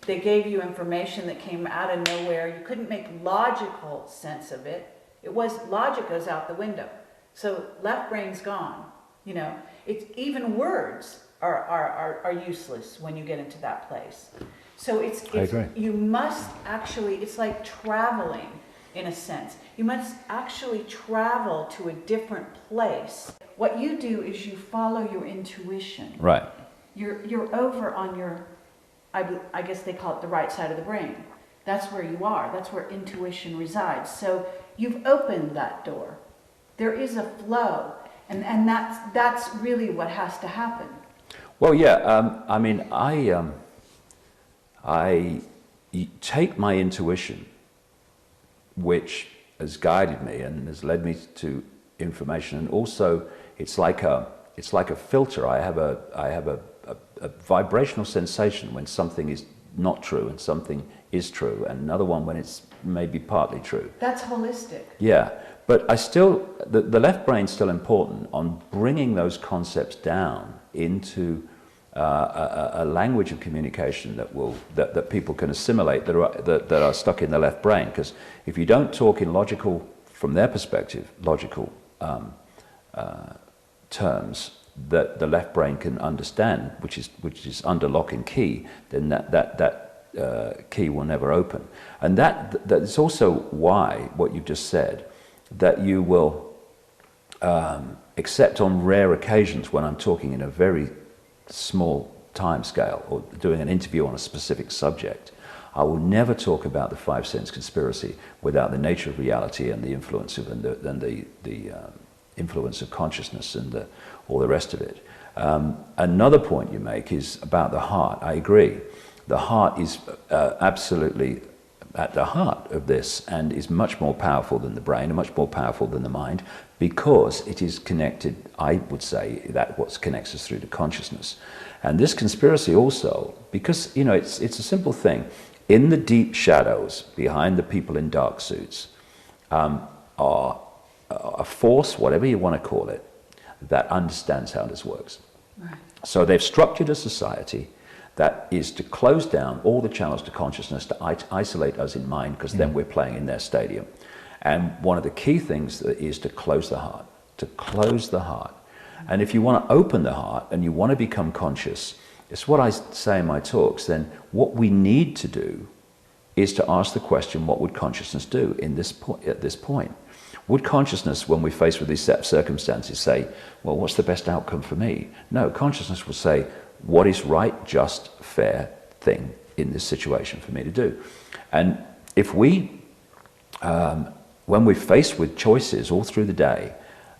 they gave you information that came out of nowhere. You couldn't make logical sense of it. It was, logic goes out the window. So left brain's gone. You know, it's, even words are useless when you get into that place. So it's you must actually, it's like traveling in a sense. You must actually travel to a different place. What you do is you follow your intuition. Right. You're over on your, I guess they call it the right side of the brain. That's where you are. That's where intuition resides. So you've opened that door. There is a flow, and that's really what has to happen. Well, yeah. I mean, I take my intuition, which has guided me and has led me to information, and also it's like a filter. I have a vibrational sensation when something is not true and something is true, and another one when it's maybe partly true. That's holistic. Yeah, but I still, the left brain's still important on bringing those concepts down into a language of communication that people can assimilate that are stuck in the left brain. Because if you don't talk in logical, from their perspective, logical terms that the left brain can understand, which is under lock and key, then that key will never open. And that's also why what you've just said, that you will except on rare occasions when I'm talking in a very small time scale or doing an interview on a specific subject, I will never talk about the five sense conspiracy without the nature of reality and the influence of the influence of consciousness and all the rest of it. Another point you make is about the heart. I agree. The heart is absolutely at the heart of this and is much more powerful than the brain and much more powerful than the mind, because it is connected, I would say, that what connects us through to consciousness. And this conspiracy also, because, you know, it's a simple thing. In the deep shadows, behind the people in dark suits, are a force, whatever you want to call it, that understands how this works. Right. So they've structured a society that is to close down all the channels to consciousness, to isolate us in mind, because then we're playing in their stadium. And one of the key things is to close the heart, to close the heart. And if you want to open the heart and you want to become conscious, it's what I say in my talks, then what we need to do is to ask the question, what would consciousness do at this point? Would consciousness, when we're faced with these set of circumstances, say, well, what's the best outcome for me? No, consciousness will say, what is right, just, fair thing in this situation for me to do? And if we, when we're faced with choices all through the day,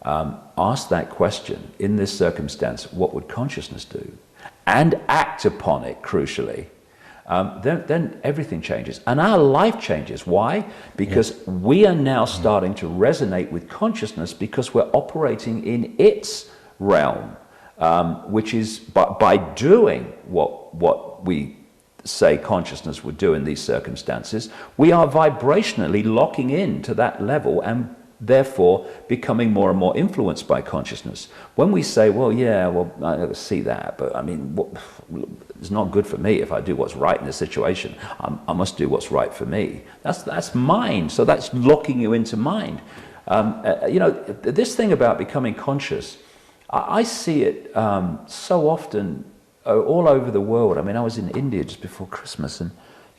ask that question, in this circumstance, what would consciousness do? And act upon it, crucially, then everything changes. And our life changes. Why? Because we are now starting to resonate with consciousness because we're operating in its realm, which is by doing what we say consciousness would do in these circumstances, we are vibrationally locking in to that level and therefore becoming more and more influenced by consciousness. When we say, well, yeah, well, I see that, but I mean, it's not good for me if I do what's right in this situation. I must do what's right for me. That's mind, so that's locking you into mind. You know, this thing about becoming conscious, I see it so often all over the world. I mean, I was in India just before Christmas, and,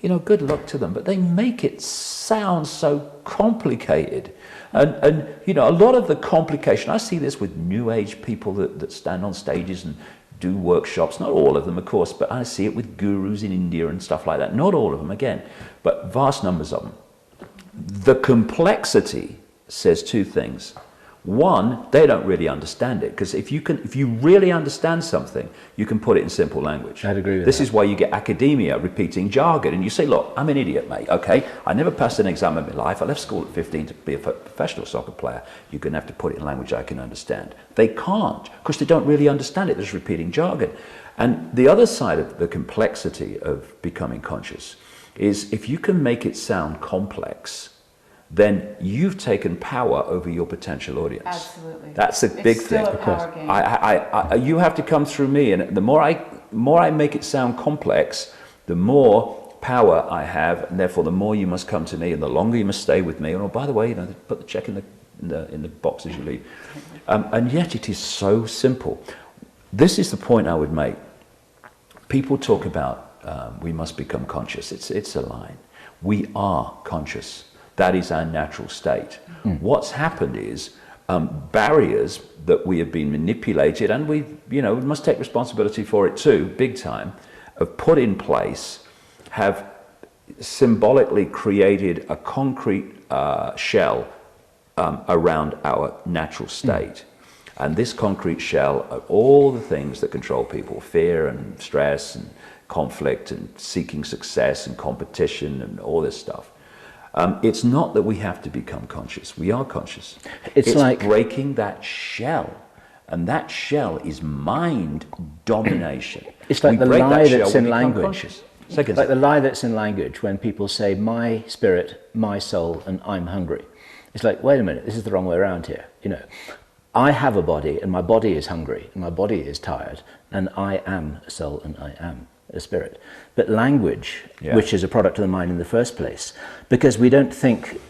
you know, good luck to them, but they make it sound so complicated. And you know, a lot of the complication, I see this with New Age people that stand on stages and do workshops, not all of them, of course, but I see it with gurus in India and stuff like that. Not all of them, again, but vast numbers of them. The complexity says two things. One, they don't really understand it, because if you really understand something, you can put it in simple language. I'd agree with This that. is why you get academia repeating jargon, and you say, look, I'm an idiot, mate, okay? I never passed an exam in my life. I left school at 15 to be a professional soccer player. You're going to have to put it in language I can understand. They can't, because they don't really understand it. They're just repeating jargon. And the other side of the complexity of becoming conscious is if you can make it sound complex, then you've taken power over your potential audience. Absolutely. That's a big thing. It's still a power game. You have to come through me, and the more I make it sound complex, the more power I have, and therefore the more you must come to me, and the longer you must stay with me. And oh, by the way, put the check in the box as you leave. And yet it is so simple. This is the point I would make. People talk about we must become conscious. It's a line. We are conscious. That is our natural state. What's happened is barriers that we have been manipulated, and we must take responsibility for it too, big time, have put in place, have symbolically created a concrete shell around our natural state. And this concrete shell are all the things that control people: fear and stress and conflict and seeking success and competition and all this stuff. It's not that we have to become conscious. We are conscious. It's like breaking that shell. And that shell is mind domination. It's like the lie that's in language. Like the lie that's in language when people say, my spirit, my soul, and I'm hungry. It's like, wait a minute, this is the wrong way around here. I have a body, and my body is hungry, and my body is tired, and I am a soul, and I am a spirit. But language, which is a product of the mind in the first place, because we don't think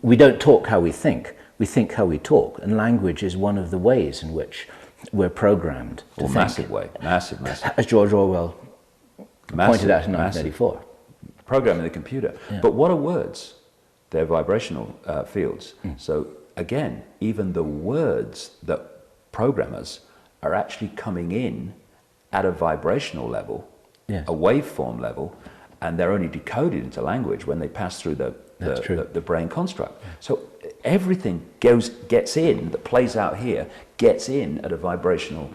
we don't talk how we think how we talk, and language is one of the ways in which we're programmed to think. Massive way, massive. As George Orwell pointed out in 1984. Programming the computer. Yeah. But what are words? They're vibrational fields. So again, even the words that program us are actually coming in at a vibrational level, a waveform level, and they're only decoded into language when they pass through the brain construct. So everything gets in, that plays out here, gets in at a vibrational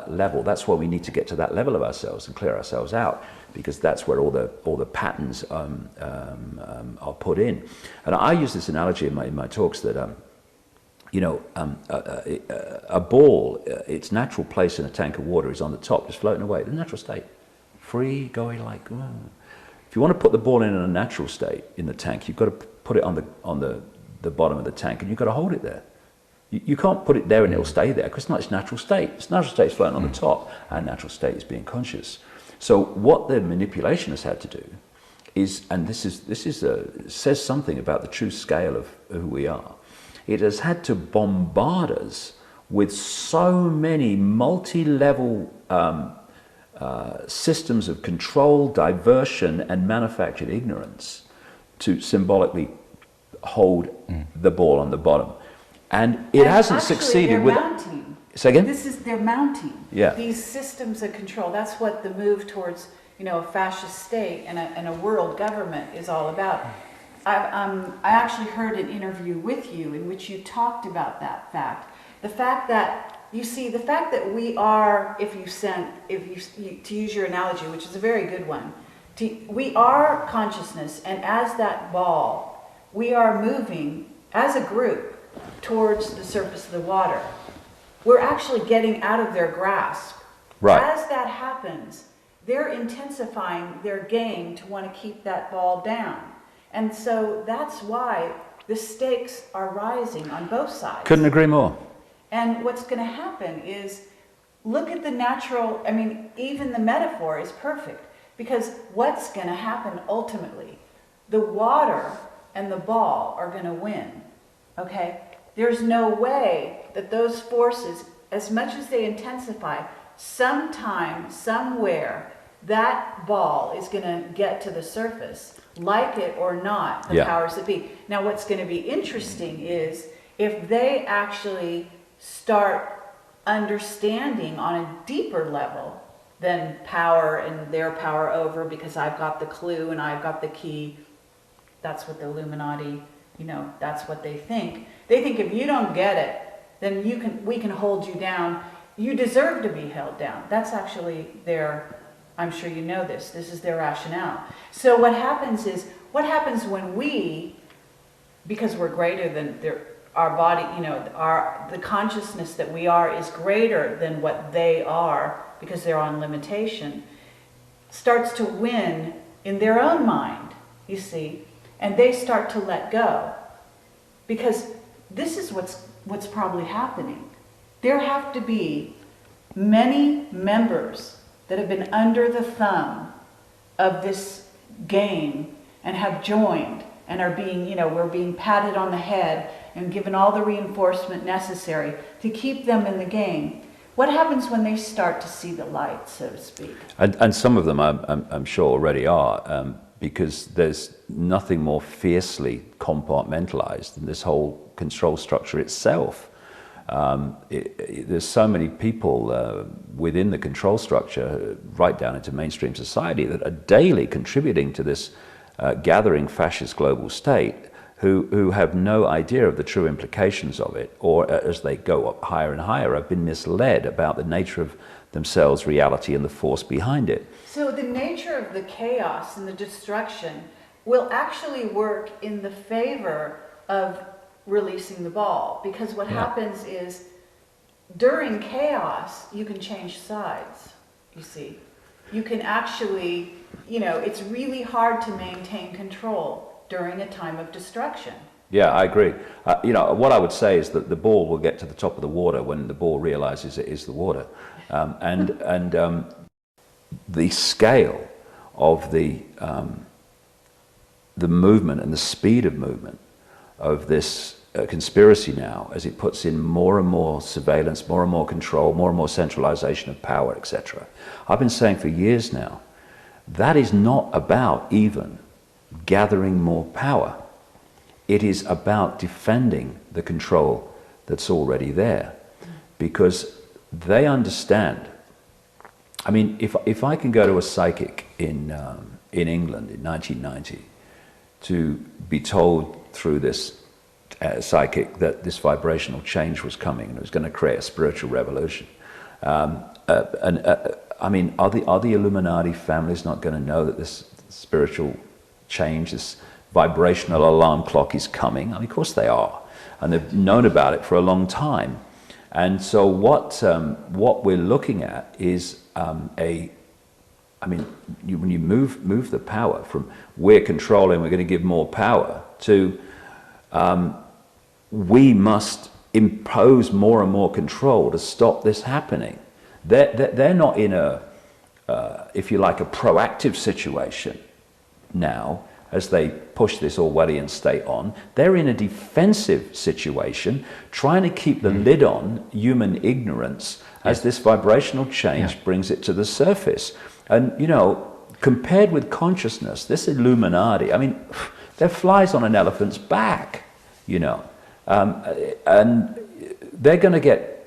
level. That's why we need to get to that level of ourselves and clear ourselves out, because that's where all the patterns are put in. And I use this analogy in my talks that a ball, its natural place in a tank of water is on the top, just floating away. The natural state, free, going like. If you want to put the ball in a natural state in the tank, you've got to put it on the bottom of the tank, and you've got to hold it there. You can't put it there and it'll stay there, because it's not its natural state. Its natural state is floating on the top. Our natural state is being conscious. So what the manipulation has had to do is, and this says something about the true scale of who we are. It has had to bombard us with so many multi-level systems of control, diversion, and manufactured ignorance to symbolically hold the ball on the bottom. And it hasn't succeeded with... Mounting. Say again? They're mounting. Yeah. These systems of control. That's what the move towards, a fascist state and a world government is all about. I actually heard an interview with you in which you talked about that fact. The fact that we are, to use your analogy, which is a very good one, we are consciousness, and as that ball, we are moving as a group towards the surface of the water. We're actually getting out of their grasp. Right. As that happens, they're intensifying their game to want to keep that ball down. And so that's why the stakes are rising on both sides. Couldn't agree more. And what's going to happen is, look at the natural, even the metaphor is perfect, because what's going to happen ultimately? The water and the ball are going to win, okay? There's no way that those forces, as much as they intensify, sometime, somewhere, that ball is going to get to the surface, like it or not, the powers that be. Now, what's going to be interesting is if they actually start understanding on a deeper level than power and their power over, because I've got the clue and I've got the key, that's what the Illuminati, that's what they think. They think if you don't get it, then we can hold you down. You deserve to be held down. That's actually I'm sure you know this is their rationale. So what happens when we, because we're greater than our body, the consciousness that we are is greater than what they are, because they're on limitation, starts to win in their own mind, you see, and they start to let go. Because this is what's probably happening. There have to be many members that have been under the thumb of this game and have joined and are being, we're being patted on the head and given all the reinforcement necessary to keep them in the game. What happens when they start to see the light, so to speak? And some of them, I'm sure, already are, because there's nothing more fiercely compartmentalized than this whole control structure itself. There's so many people within the control structure, right down into mainstream society, that are daily contributing to this gathering fascist global state, who have no idea of the true implications of it, or as they go up higher and higher, have been misled about the nature of themselves, reality, and the force behind it. So the nature of the chaos and the destruction will actually work in the favor of releasing the ball, because what happens is during chaos you can change sides, you see. You can actually, it's really hard to maintain control during a time of destruction. Yeah, I agree. What I would say is that the ball will get to the top of the water when the ball realizes it is the water. And the scale of the movement and the speed of movement of this conspiracy now, as it puts in more and more surveillance, more and more control, more and more centralization of power, etc. I've been saying for years now, that is not about even gathering more power. It is about defending the control that's already there, because they understand. I mean, if I can go to a psychic in England in 1990 to be told through this psychic that this vibrational change was coming and it was going to create a spiritual revolution, I mean, are the Illuminati families not going to know that this spiritual change, this vibrational alarm clock is coming? I mean, of course they are, and they've known about it for a long time. And so what we're looking at is when you move the power from we're controlling, we're going to give more power, to we must impose more and more control to stop this happening. They're not in a, if you like, a proactive situation now, as they push this Orwellian state on. They're in a defensive situation, trying to keep the lid on human ignorance as this vibrational change brings it to the surface. And, compared with consciousness, this Illuminati, I mean, they're flies on an elephant's back, and they're going to get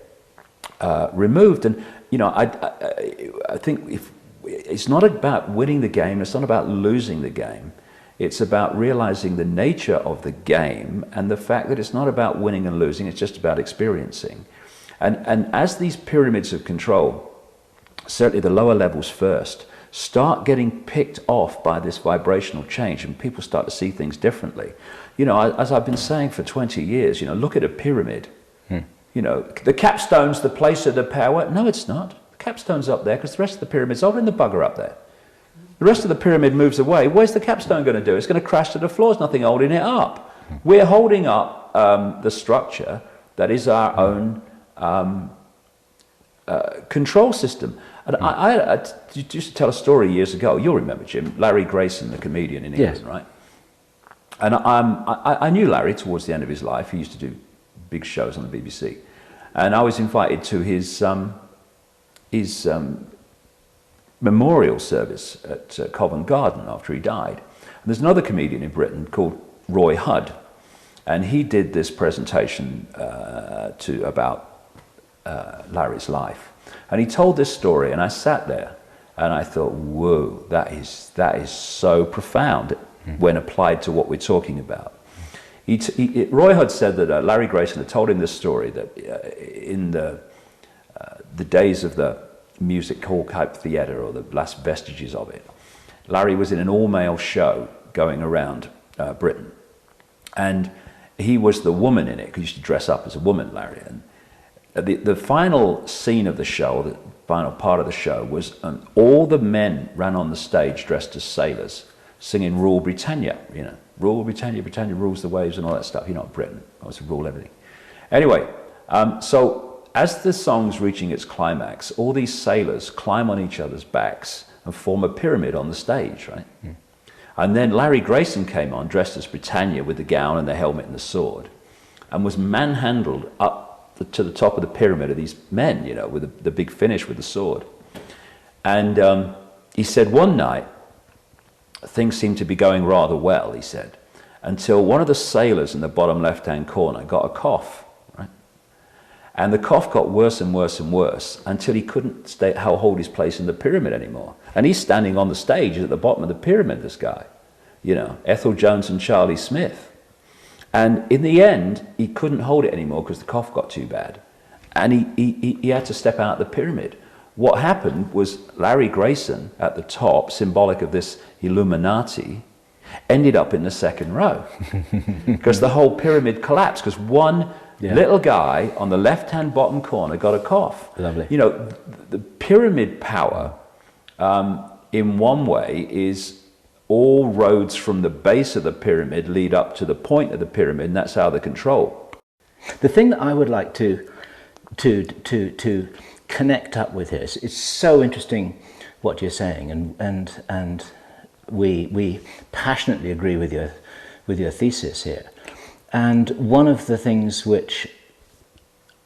removed. And, I think it's not about winning the game, it's not about losing the game. It's about realizing the nature of the game and the fact that it's not about winning and losing, it's just about experiencing. And as these pyramids of control, certainly the lower levels first, start getting picked off by this vibrational change and people start to see things differently. As I've been saying for 20 years, look at a pyramid. The capstone's the place of the power. No, it's not. The capstone's up there because the rest of the pyramid's holding the bugger up there. The rest of the pyramid moves away. Where's the capstone going to do? It's going to crash to the floor. There's nothing holding it up. We're holding up the structure that is our own control system. And I used to tell a story years ago. You'll remember, Jim. Larry Grayson, the comedian in England, right? And I knew Larry towards the end of his life. He used to do big shows on the BBC. And I was invited to his memorial service at Covent Garden after he died. And there's another comedian in Britain called Roy Hudd, and he did this presentation about Larry's life. And he told this story, and I sat there and I thought, whoa, that is so profound. when applied to what we're talking about. Roy had said that Larry Grayson had told him this story, that in the days of the music hall type theatre, or the last vestiges of it, Larry was in an all-male show going around Britain, and he was the woman in it, because he used to dress up as a woman, Larry. And the final scene of the show, the final part of the show, was all the men ran on the stage dressed as sailors, singing Rule Britannia, you know, Rule Britannia, Britannia rules the waves and all that stuff. You know, Britain, obviously rule everything. Anyway, so as the song's reaching its climax, all these sailors climb on each other's backs and form a pyramid on the stage, right? Mm. And then Larry Grayson came on, dressed as Britannia, with the gown and the helmet and the sword, and was manhandled up to the top of the pyramid of these men, you know, with the big finish with the sword. And he said one night, things seemed to be going rather well, he said, until one of the sailors in the bottom left-hand corner got a cough, right? And the cough got worse and worse and worse until he couldn't hold his place in the pyramid anymore. And he's standing on the stage at the bottom of the pyramid, this guy, you know, Ethel Jones and Charlie Smith. And in the end, he couldn't hold it anymore because the cough got too bad. And he had to step out of the pyramid. What happened was Larry Grayson at the top, symbolic of this Illuminati, ended up in the second row because the whole pyramid collapsed because one little guy on the left-hand bottom corner got a cough. Lovely. You know, the pyramid power, in one way, is all roads from the base of the pyramid lead up to the point of the pyramid, and that's how they control. The thing that I would like to connect up with here, it's so interesting what you're saying, and we passionately agree with your thesis here. And one of the things which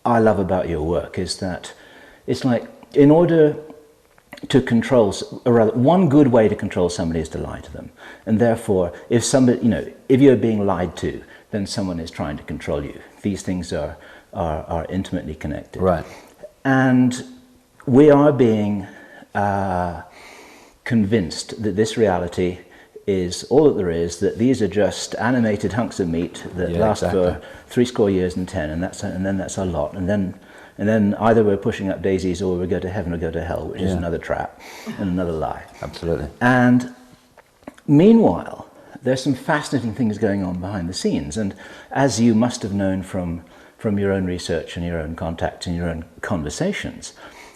I love about your work is that it's like, in order to control, or rather, one good way to control somebody is to lie to them. And therefore, if somebody, you know, if you're being lied to, then someone is trying to control you. These things are intimately connected. Right. And we are being convinced that this reality is all that there is, that these are just animated hunks of meat that last for 70 years and 10, and then that's a lot. And then either we're pushing up daisies or we go to heaven or go to hell, which is another trap and another lie. Absolutely. And meanwhile, there's some fascinating things going on behind the scenes. And as you must have known from your own research and your own contacts and your own conversations,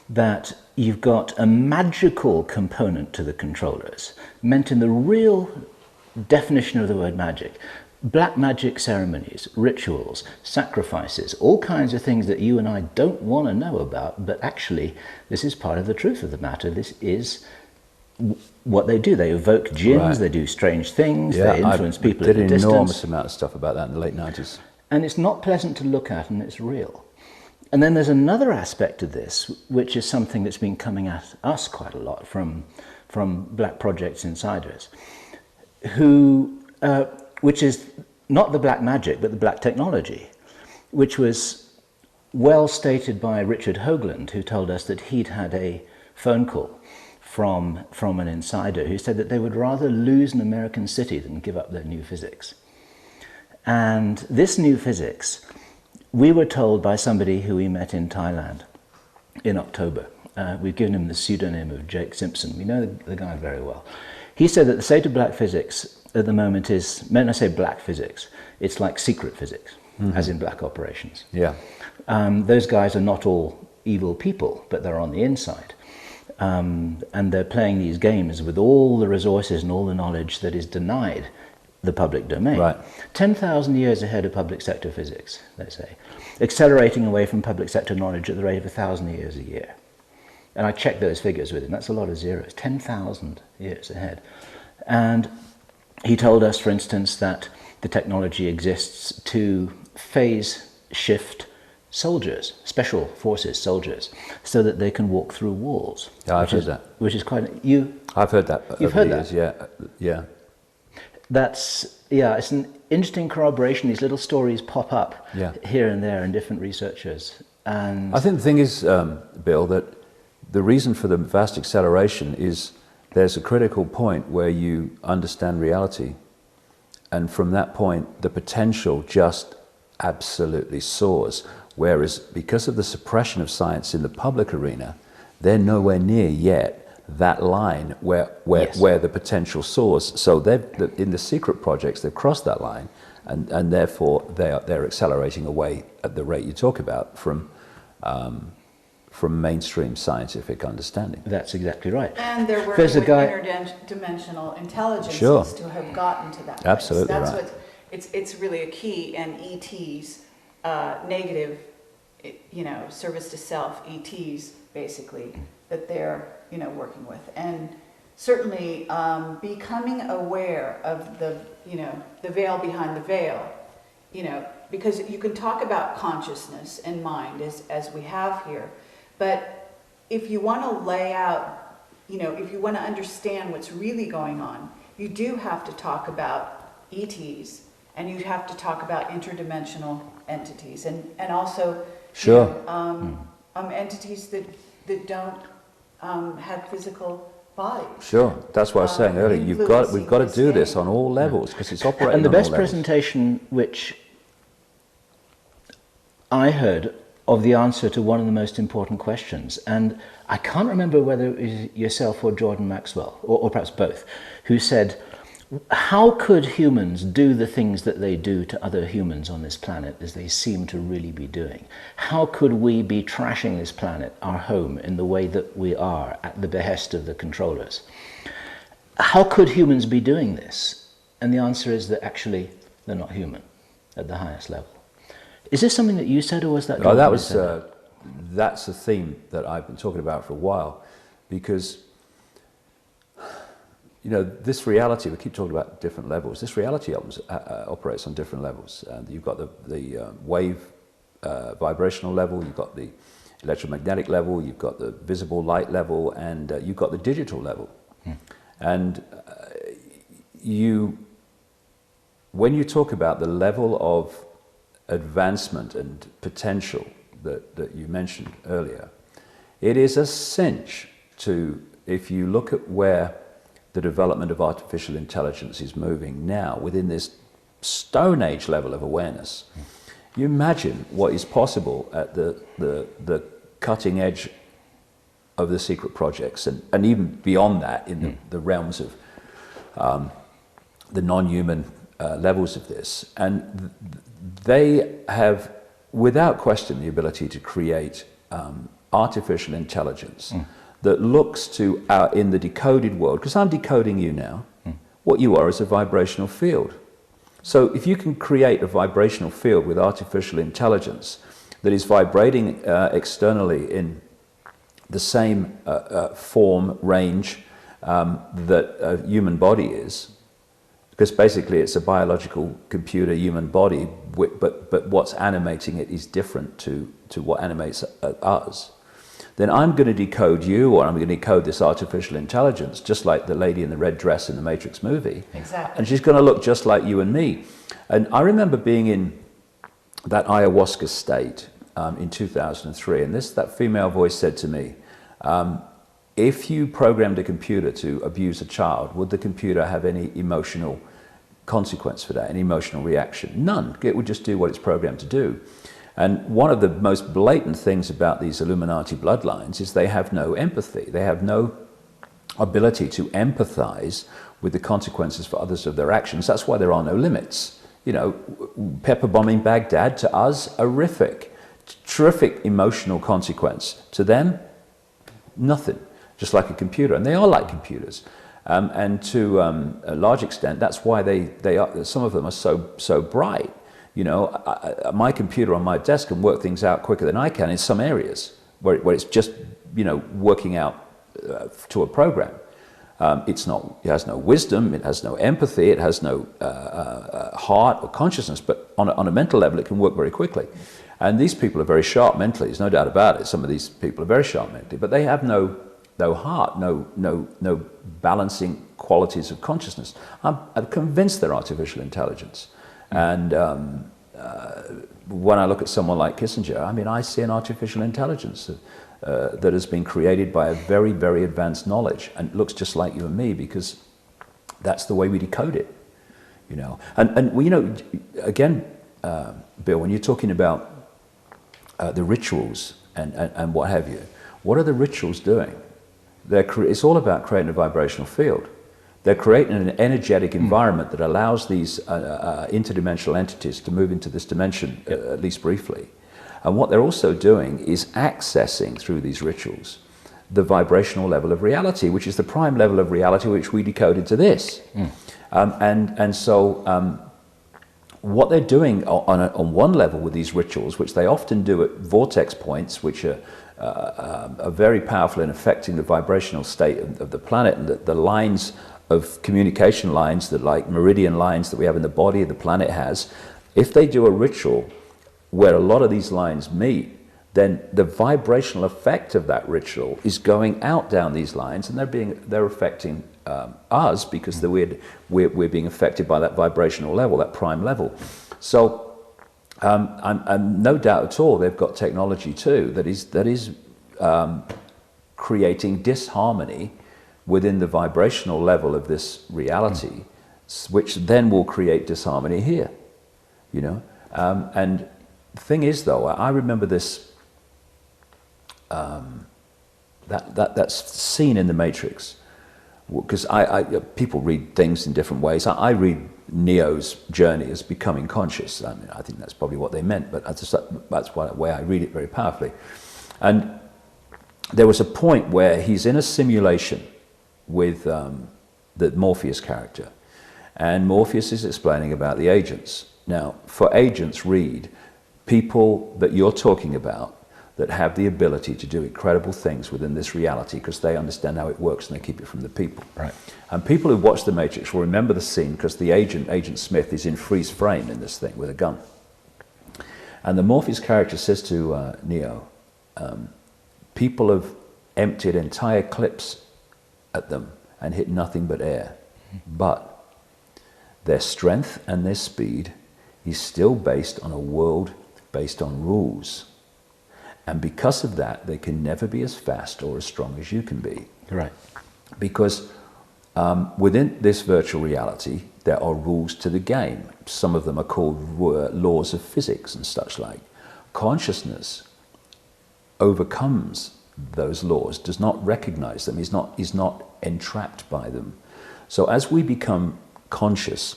that you've got a magical component to the controllers, meant in the real definition of the word magic. Black magic ceremonies, rituals, sacrifices, all kinds of things that you and I don't want to know about, but actually this is part of the truth of the matter. This is what they do. They evoke jinns, they do strange things, they influence people at a distance. I did an enormous amount of stuff about that in the late 90s. And it's not pleasant to look at, and it's real. And then there's another aspect of this, which is something that's been coming at us quite a lot from Black Project's insiders, which is not the black magic, but the black technology, which was well stated by Richard Hoagland, who told us that he'd had a phone call from an insider who said that they would rather lose an American city than give up their new physics. And this new physics, we were told by somebody who we met in Thailand in October. We've given him the pseudonym of Jake Simpson. We know the guy very well. He said that the state of black physics at the moment is, when I say black physics, it's like secret physics, as in black operations. Yeah. Those guys are not all evil people, but they're on the inside. And they're playing these games with all the resources and all the knowledge that is denied the public domain. Right. 10,000 years ahead of public sector physics, let's say, accelerating away from public sector knowledge at the rate of 1,000 years a year. And I checked those figures with him. That's a lot of zeros. 10,000 years ahead. And he told us, for instance, that the technology exists to phase shift soldiers, special forces soldiers, so that they can walk through walls. Yeah, I've heard that. Which is quite... I've heard that. You've heard that? Yeah. It's an interesting corroboration. These little stories pop up here and there in different researchers. And I think the thing is, Bill, that the reason for the vast acceleration is there's a critical point where you understand reality And from that point, the potential just absolutely soars. Whereas because of the suppression of science in the public arena, they're nowhere near yet that line where the potential soars. So in the secret projects, they've crossed that line, and therefore they're accelerating away at the rate you talk about from mainstream scientific understanding. That's exactly right. And they're working There's a with guy, interdimensional intelligences Sure. to have gotten to that place. Absolutely That's right. It's really a key, and ETs, negative, service to self, ETs, basically, that they're, working with. And certainly becoming aware of the veil behind the veil, because you can talk about consciousness and mind as we have here, but if you want to lay out, if you want to understand what's really going on, you do have to talk about ETs, and you have to talk about interdimensional entities, and also Sure. entities that don't have physical bodies. Sure, that's what I was saying earlier. We've got to do this thing. on all levels, because it's operating and the on all best levels. presentation which I heard of the answer to one of the most important questions, and I can't remember whether it was yourself or Jordan Maxwell, or perhaps both, who said, how could humans do the things that they do to other humans on this planet as they seem to really be doing? How could we be trashing this planet, our home, in the way that we are at the behest of the controllers? How could humans be doing this? And the answer is that actually they're not human at the highest level. Is this something that you said, or was that? Oh, that's a theme that I've been talking about for a while, because this reality, we keep talking about different levels, this reality operates on different levels. You've got the wave vibrational level, you've got the electromagnetic level, you've got the visible light level, and you've got the digital level. And when you talk about the level of advancement and potential that you mentioned earlier, it is a cinch if you look at where the development of artificial intelligence is moving now within this Stone Age level of awareness. You imagine what is possible at the cutting edge of the secret projects, and even beyond that in the realms of the non-human levels of this. And they have, without question, the ability to create artificial intelligence that looks to in the decoded world, because I'm decoding you now, what you are is a vibrational field. So if you can create a vibrational field with artificial intelligence that is vibrating externally in the same form, range that a human body is, because basically it's a biological computer human body, but what's animating it is different to what animates us, then I'm going to decode you, or I'm going to decode this artificial intelligence, just like the lady in the red dress in the Matrix movie. Exactly. And she's going to look just like you and me. And I remember being in that ayahuasca state in 2003, and that female voice said to me, if you programmed a computer to abuse a child, would the computer have any emotional consequence for that, any emotional reaction? None. It would just do what it's programmed to do. And one of the most blatant things about these Illuminati bloodlines is they have no empathy. They have no ability to empathize with the consequences for others of their actions. That's why there are no limits. Pepper bombing Baghdad, to us, horrific, terrific emotional consequence. To them, nothing, just like a computer. And they are like computers. And to a large extent, that's why they are, some of them are so bright. My computer on my desk can work things out quicker than I can in some areas where it's just, working out to a program. It has no wisdom, it has no empathy, it has no heart or consciousness, but on a mental level it can work very quickly. And these people are very sharp mentally, there's no doubt about it. Some of these people are very sharp mentally, but they have no heart, no balancing qualities of consciousness. I'm convinced they're artificial intelligence. And when I look at someone like Kissinger, I see an artificial intelligence that has been created by a very, very advanced knowledge, and looks just like you and me, because that's the way we decode it. you know. And well, you know, again, Bill, when you're talking about the rituals and what have you, what are the rituals doing? It's all about creating a vibrational field. They're creating an energetic environment that allows these interdimensional entities to move into this dimension, at least briefly. And what they're also doing is accessing, through these rituals, the vibrational level of reality, which is the prime level of reality which we decode into this. So what they're doing on one level with these rituals, which they often do at vortex points, which are very powerful in affecting the vibrational state of the planet, and the lines of communication lines, that like meridian lines that we have in the body, the planet has. If they do a ritual where a lot of these lines meet, then the vibrational effect of that ritual is going out down these lines, and they're affecting us, because we're being affected by that vibrational level, that prime level. So I'm no doubt at all they've got technology too that is creating disharmony within the vibrational level of this reality, which then will create disharmony here, you know. And the thing is, though, I remember this that scene in The Matrix, because people read things in different ways. I read Neo's journey as becoming conscious. I mean, I think that's probably what they meant, but that's the way I read it very powerfully. And there was a point where he's in a simulation with the Morpheus character, and Morpheus is explaining about the agents. Now, for agents, read people that you're talking about that have the ability to do incredible things within this reality, because they understand how it works and they keep it from the people. Right. And people who watch The Matrix will remember the scene, because the Agent Smith, is in freeze frame in this thing with a gun. And the Morpheus character says to Neo, people have emptied entire clips at them and hit nothing but air. But their strength and their speed is still based on a world based on rules. And because of that, they can never be as fast or as strong as you can be. Right. Because within this virtual reality, there are rules to the game. Some of them are called laws of physics and such like. Consciousness overcomes those laws, does not recognize them, is not entrapped by them. So as we become conscious,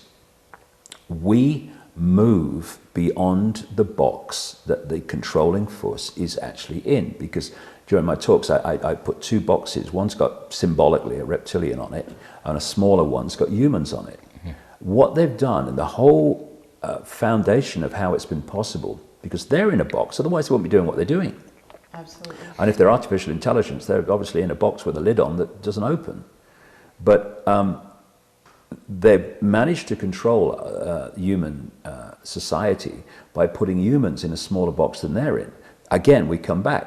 we move beyond the box that the controlling force is actually in. Because during my talks, I put two boxes. One's got symbolically a reptilian on it, and a smaller one's got humans on it. Mm-hmm. What they've done, and the whole foundation of how it's been possible, because they're in a box, otherwise they won't be doing what they're doing. Absolutely. And if they're artificial intelligence, they're obviously in a box with a lid on that doesn't open. But they've managed to control human society by putting humans in a smaller box than they're in. Again, we come back,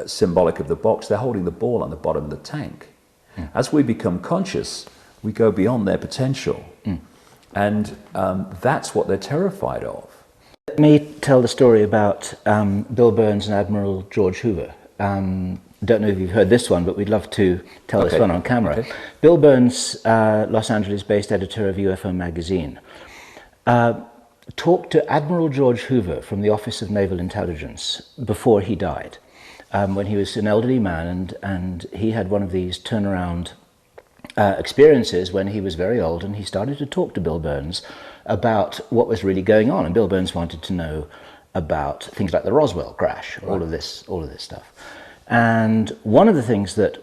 symbolic of the box, they're holding the ball on the bottom of the tank. Mm. As we become conscious, we go beyond their potential. Mm. And that's what they're terrified of. Let me tell the story about Bill Burns and Admiral George Hoover. Don't know if you've heard this one, but we'd love to tell this one on camera. Okay. Bill Burns, Los Angeles-based editor of UFO magazine, talked to Admiral George Hoover from the Office of Naval Intelligence before he died, when he was an elderly man, and he had one of these turnaround experiences when he was very old, and he started to talk to Bill Burns about what was really going on. And Bill Burns wanted to know about things like the Roswell crash, all of this stuff. And one of the things that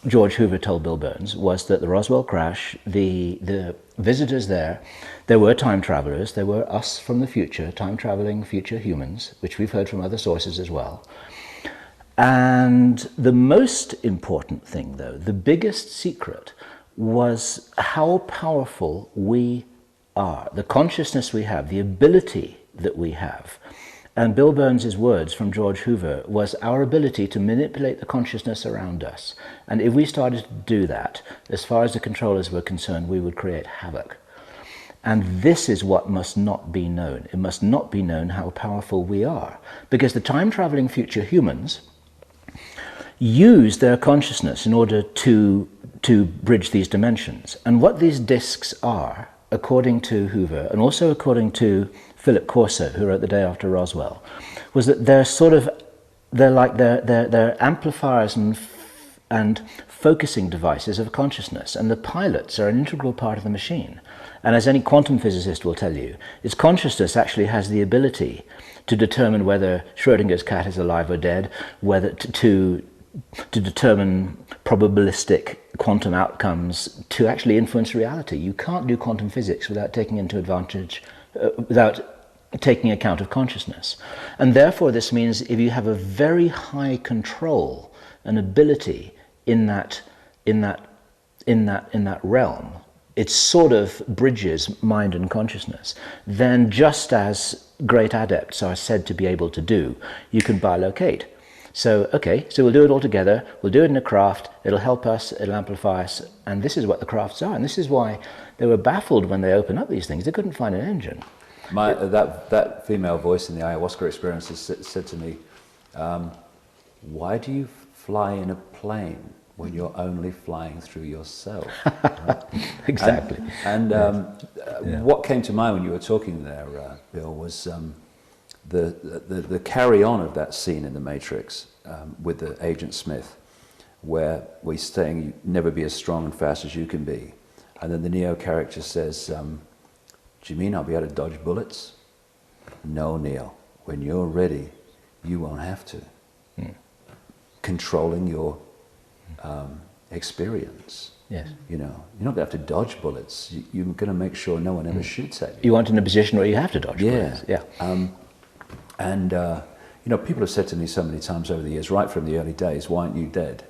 George Hoover told Bill Burns was that the Roswell crash, the visitors there were time travelers. There were us from the future, time traveling future humans, which we've heard from other sources as well. And the most important thing, though, the biggest secret, was how powerful we are, the consciousness we have, the ability that we have. And Bill Burns' words from George Hoover was our ability to manipulate the consciousness around us. And if we started to do that, as far as the controllers were concerned, we would create havoc. And this is what must not be known. It must not be known how powerful we are. Because the time-traveling future humans use their consciousness in order to bridge these dimensions. And what these discs are according to Hoover, and also according to Philip Corso, who wrote The Day After Roswell, was that they're amplifiers and focusing devices of consciousness, and the pilots are an integral part of the machine. And as any quantum physicist will tell you, its consciousness actually has the ability to determine whether Schrödinger's cat is alive or dead, whether to determine probabilistic quantum outcomes, to actually influence reality. You can't do quantum physics without taking account of consciousness. And therefore this means if you have a very high control and ability in that realm, it sort of bridges mind and consciousness. Then, just as great adepts are said to be able to do, you can bilocate. So, okay, so we'll do it all together, we'll do it in a craft, it'll help us, it'll amplify us, and this is what the crafts are. And this is why they were baffled when they opened up these things. They couldn't find an engine. That female voice in the ayahuasca experience said to me, why do you fly in a plane when you're only flying through yourself? Right? Exactly. And what came to mind when you were talking there, Bill, was the carry-on of that scene in The Matrix with the Agent Smith, where we're saying, you never be as strong and fast as you can be. And then the Neo character says, do you mean I'll be able to dodge bullets? No, Neo. When you're ready, you won't have to. Controlling your experience. Yes. You know, you're not going to have to dodge bullets. You're going to make sure no one ever shoots at you. You aren't in a position where you have to dodge bullets. Yeah. You know, people have said to me so many times over the years, right from the early days, why aren't you dead?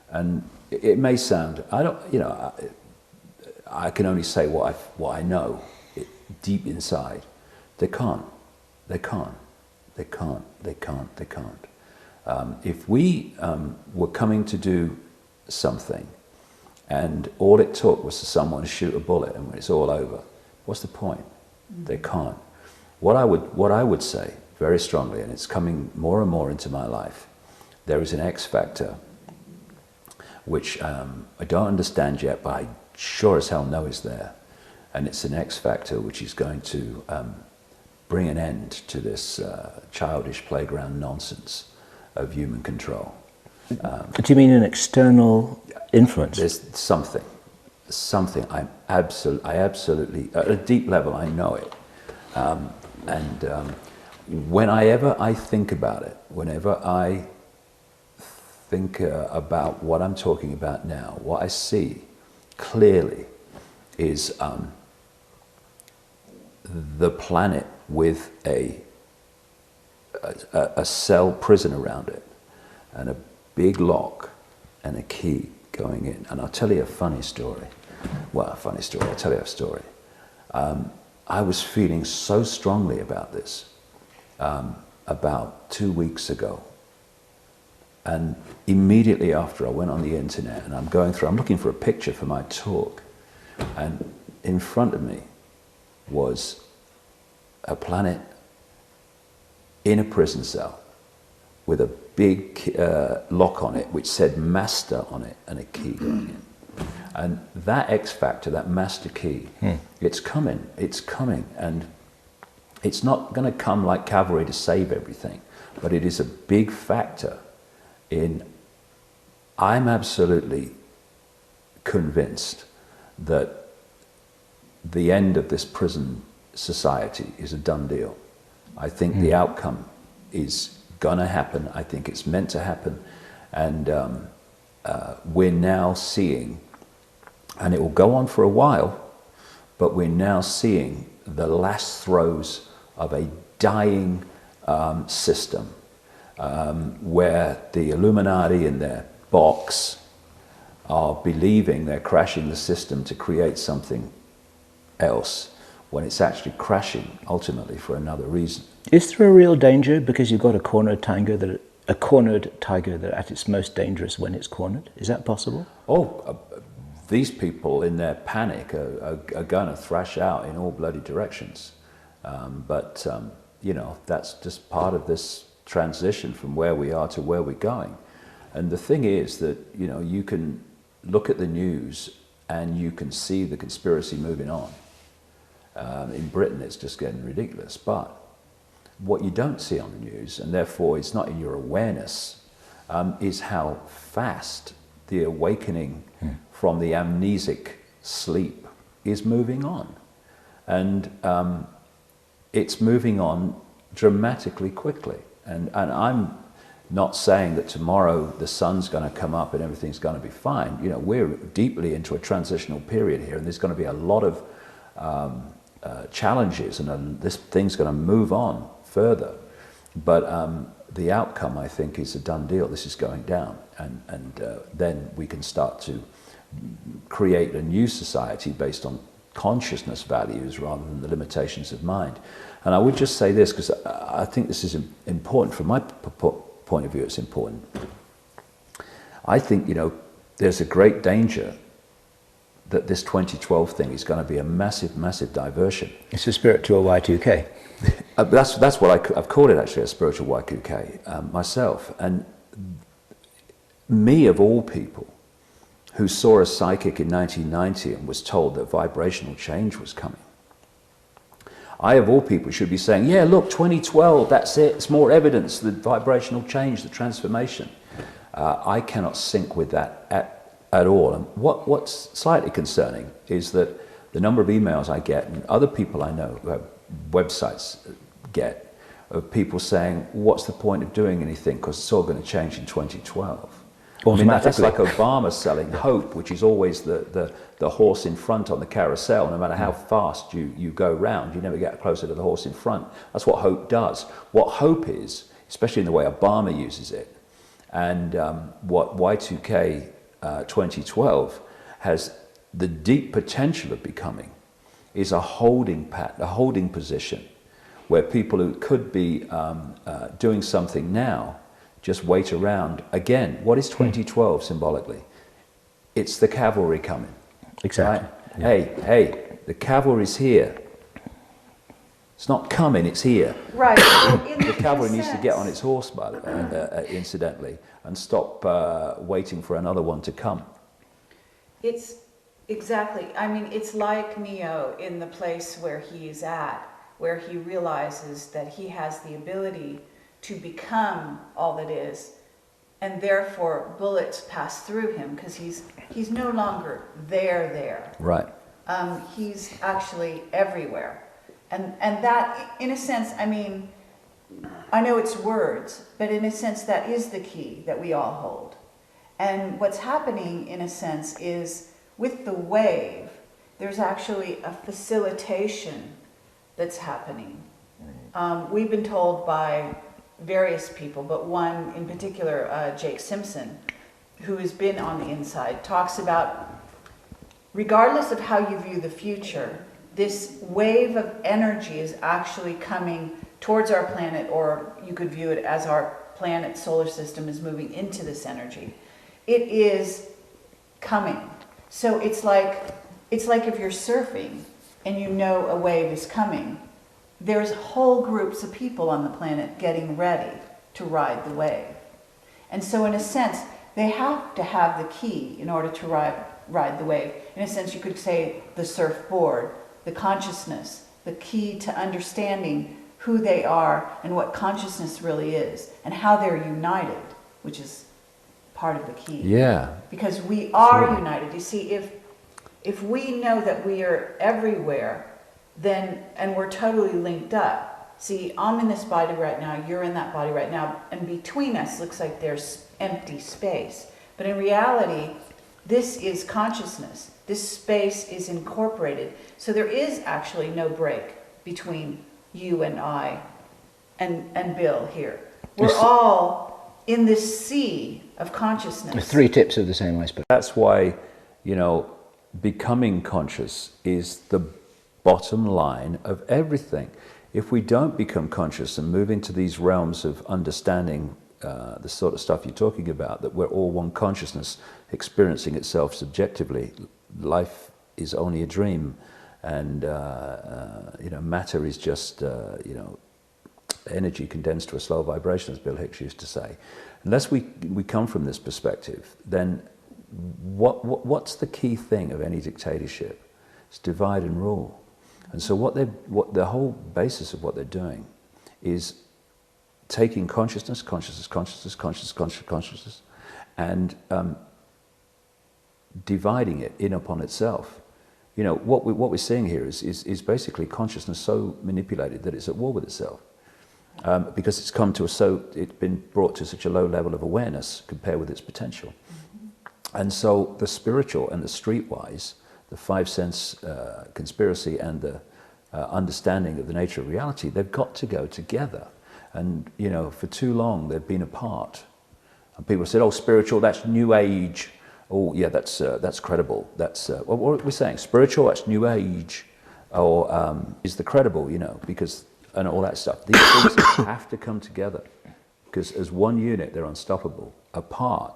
And it may sound, I can only say what I know deep inside. They can't. If we were coming to do something and all it took was for someone to shoot a bullet and it's all over, what's the point? They can't. What I would say very strongly, and it's coming more and more into my life, there is an X factor which I don't understand yet, but I sure as hell know is there. And it's an X factor which is going to bring an end to this childish playground nonsense of human control. Do you mean an external influence? There's something. I absolutely, at a deep level, I know it. Whenever I think about it, whenever I think about what I'm talking about now, what I see clearly is the planet with a cell prison around it, and a big lock and a key going in. And I'll tell you a funny story. Well, a funny story. I'll tell you a story. I was feeling so strongly about this about 2 weeks ago. And immediately after, I went on the internet and I'm looking for a picture for my talk. And in front of me was a planet in a prison cell with a big lock on it which said master on it and a key going in. And that X factor, that master key, it's coming, and it's not going to come like cavalry to save everything, but it is a big factor in, I'm absolutely convinced that the end of this prison society is a done deal. I think the outcome is going to happen. I think it's meant to happen. And we're now seeing, and it will go on for a while, but we're now seeing the last throes of a dying system where the Illuminati in their box are believing they're crashing the system to create something else, when it's actually crashing ultimately for another reason. Is there a real danger because you've got a cornered tiger that at its most dangerous when it's cornered? Is that possible? These people in their panic are going to thrash out in all bloody directions. But that's just part of this transition from where we are to where we're going. And the thing is that, you can look at the news and you can see the conspiracy moving on. In Britain, it's just getting ridiculous. But what you don't see on the news, and therefore it's not in your awareness, is how fast the awakening from the amnesic sleep is moving on. And it's moving on dramatically quickly. And I'm not saying that tomorrow the sun's going to come up and everything's going to be fine. You know, we're deeply into a transitional period here, and there's going to be a lot of challenges, and this thing's going to move on further. But the outcome, I think, is a done deal. This is going down, and then we can start to create a new society based on consciousness values rather than the limitations of mind. And I would just say this, because I think this is important from my point of view. It's important. I think, you know, there's a great danger that this 2012 thing is going to be a massive, massive diversion. It's a spiritual Y2K. That's what I've called it, actually, a spiritual Y2K myself. And me, of all people, who saw a psychic in 1990 and was told that vibrational change was coming, I, of all people, should be saying, yeah, look, 2012, that's it. It's more evidence, the vibrational change, the transformation. I cannot sync with that at all. And what's slightly concerning is that the number of emails I get, and other people I know who have websites get, of people saying, what's the point of doing anything, because it's all going to change in 2012. I mean, that's like Obama selling hope, which is always the horse in front on the carousel. No matter how fast you go round, you never get closer to the horse in front. That's what hope does. What hope is, especially in the way Obama uses it, and what Y2K 2012 has the deep potential of becoming, is a holding pattern, a holding position, where people who could be doing something now just wait around. Again, what is 2012 symbolically? It's the cavalry coming. Exactly. Right? Yeah. Hey, the cavalry's here. It's not coming, it's here. Right. The cavalry needs to get on its horse, by the way, incidentally, and stop waiting for another one to come. It's exactly, I mean, it's like Neo in the place where he is at, where he realizes that he has the ability to become all that is, and therefore bullets pass through him because he's no longer there. Right. He's actually everywhere. And that, in a sense, I mean, I know it's words, but in a sense that is the key that we all hold. And what's happening, in a sense, is with the wave, there's actually a facilitation that's happening. We've been told by various people, but one in particular, Jake Simpson, who has been on the inside, talks about, regardless of how you view the future, this wave of energy is actually coming towards our planet, or you could view it as our planet solar system is moving into this energy. It is coming. So it's like if you're surfing and you know a wave is coming, there's whole groups of people on the planet getting ready to ride the wave. And so in a sense, they have to have the key in order to ride the wave. In a sense, you could say the surfboard, the consciousness, the key to understanding who they are and what consciousness really is and how they're united, which is part of the key. Yeah. Because we are united. You see, if we know that we are everywhere, then, and we're totally linked up. See, I'm in this body right now, you're in that body right now, and between us looks like there's empty space. But in reality, this is consciousness. This space is incorporated. So there is actually no break between you and I and Bill here. We're all in this sea of consciousness. The three tips of the same iceberg. That's why, you know, becoming conscious is the bottom line of everything. If we don't become conscious and move into these realms of understanding the sort of stuff you're talking about, that we're all one consciousness experiencing itself subjectively, life is only a dream, and you know, matter is just you know, energy condensed to a slow vibration, as Bill Hicks used to say. Unless we come from this perspective, then what's the key thing of any dictatorship? It's divide and rule. And so what the whole basis of what they're doing is taking consciousness, and dividing it in upon itself. You know, what we're seeing here is basically consciousness so manipulated that it's at war with itself. Because it's been brought to such a low level of awareness compared with its potential. And so the spiritual and the streetwise, the five sense conspiracy and the understanding of the nature of reality, they've got to go together. And, you know, for too long they've been apart. And people said, oh, spiritual, that's New Age. Oh, yeah, that's credible. That's, what we're saying, spiritual, that's New Age. Or is the credible, you know, because, and all that stuff. These things have to come together. Because as one unit, they're unstoppable. Apart,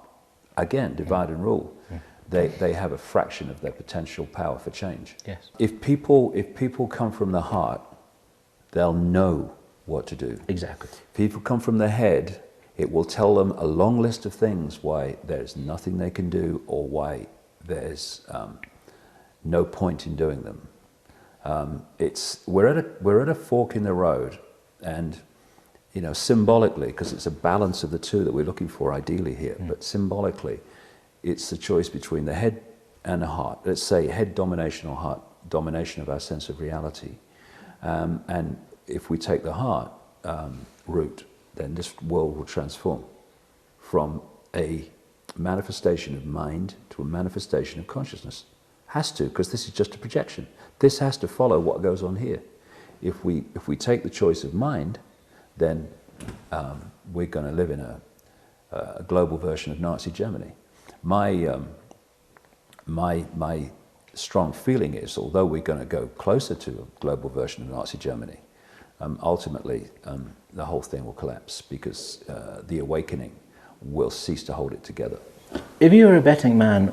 again, divide and rule. They have a fraction of their potential power for change. Yes. If people come from the heart, they'll know what to do. Exactly. If people come from the head, it will tell them a long list of things why there's nothing they can do or why there's no point in doing them. We're at a fork in the road, and you know, symbolically, because it's a balance of the two that we're looking for ideally here, but symbolically, it's the choice between the head and the heart. Let's say head domination or heart domination of our sense of reality. And if we take the heart route, then this world will transform from a manifestation of mind to a manifestation of consciousness. Has to, because this is just a projection. This has to follow what goes on here. If we take the choice of mind, then we're going to live in a global version of Nazi Germany. My strong feeling is, although we're going to go closer to a global version of Nazi Germany, ultimately the whole thing will collapse because the awakening will cease to hold it together. If you were a betting man,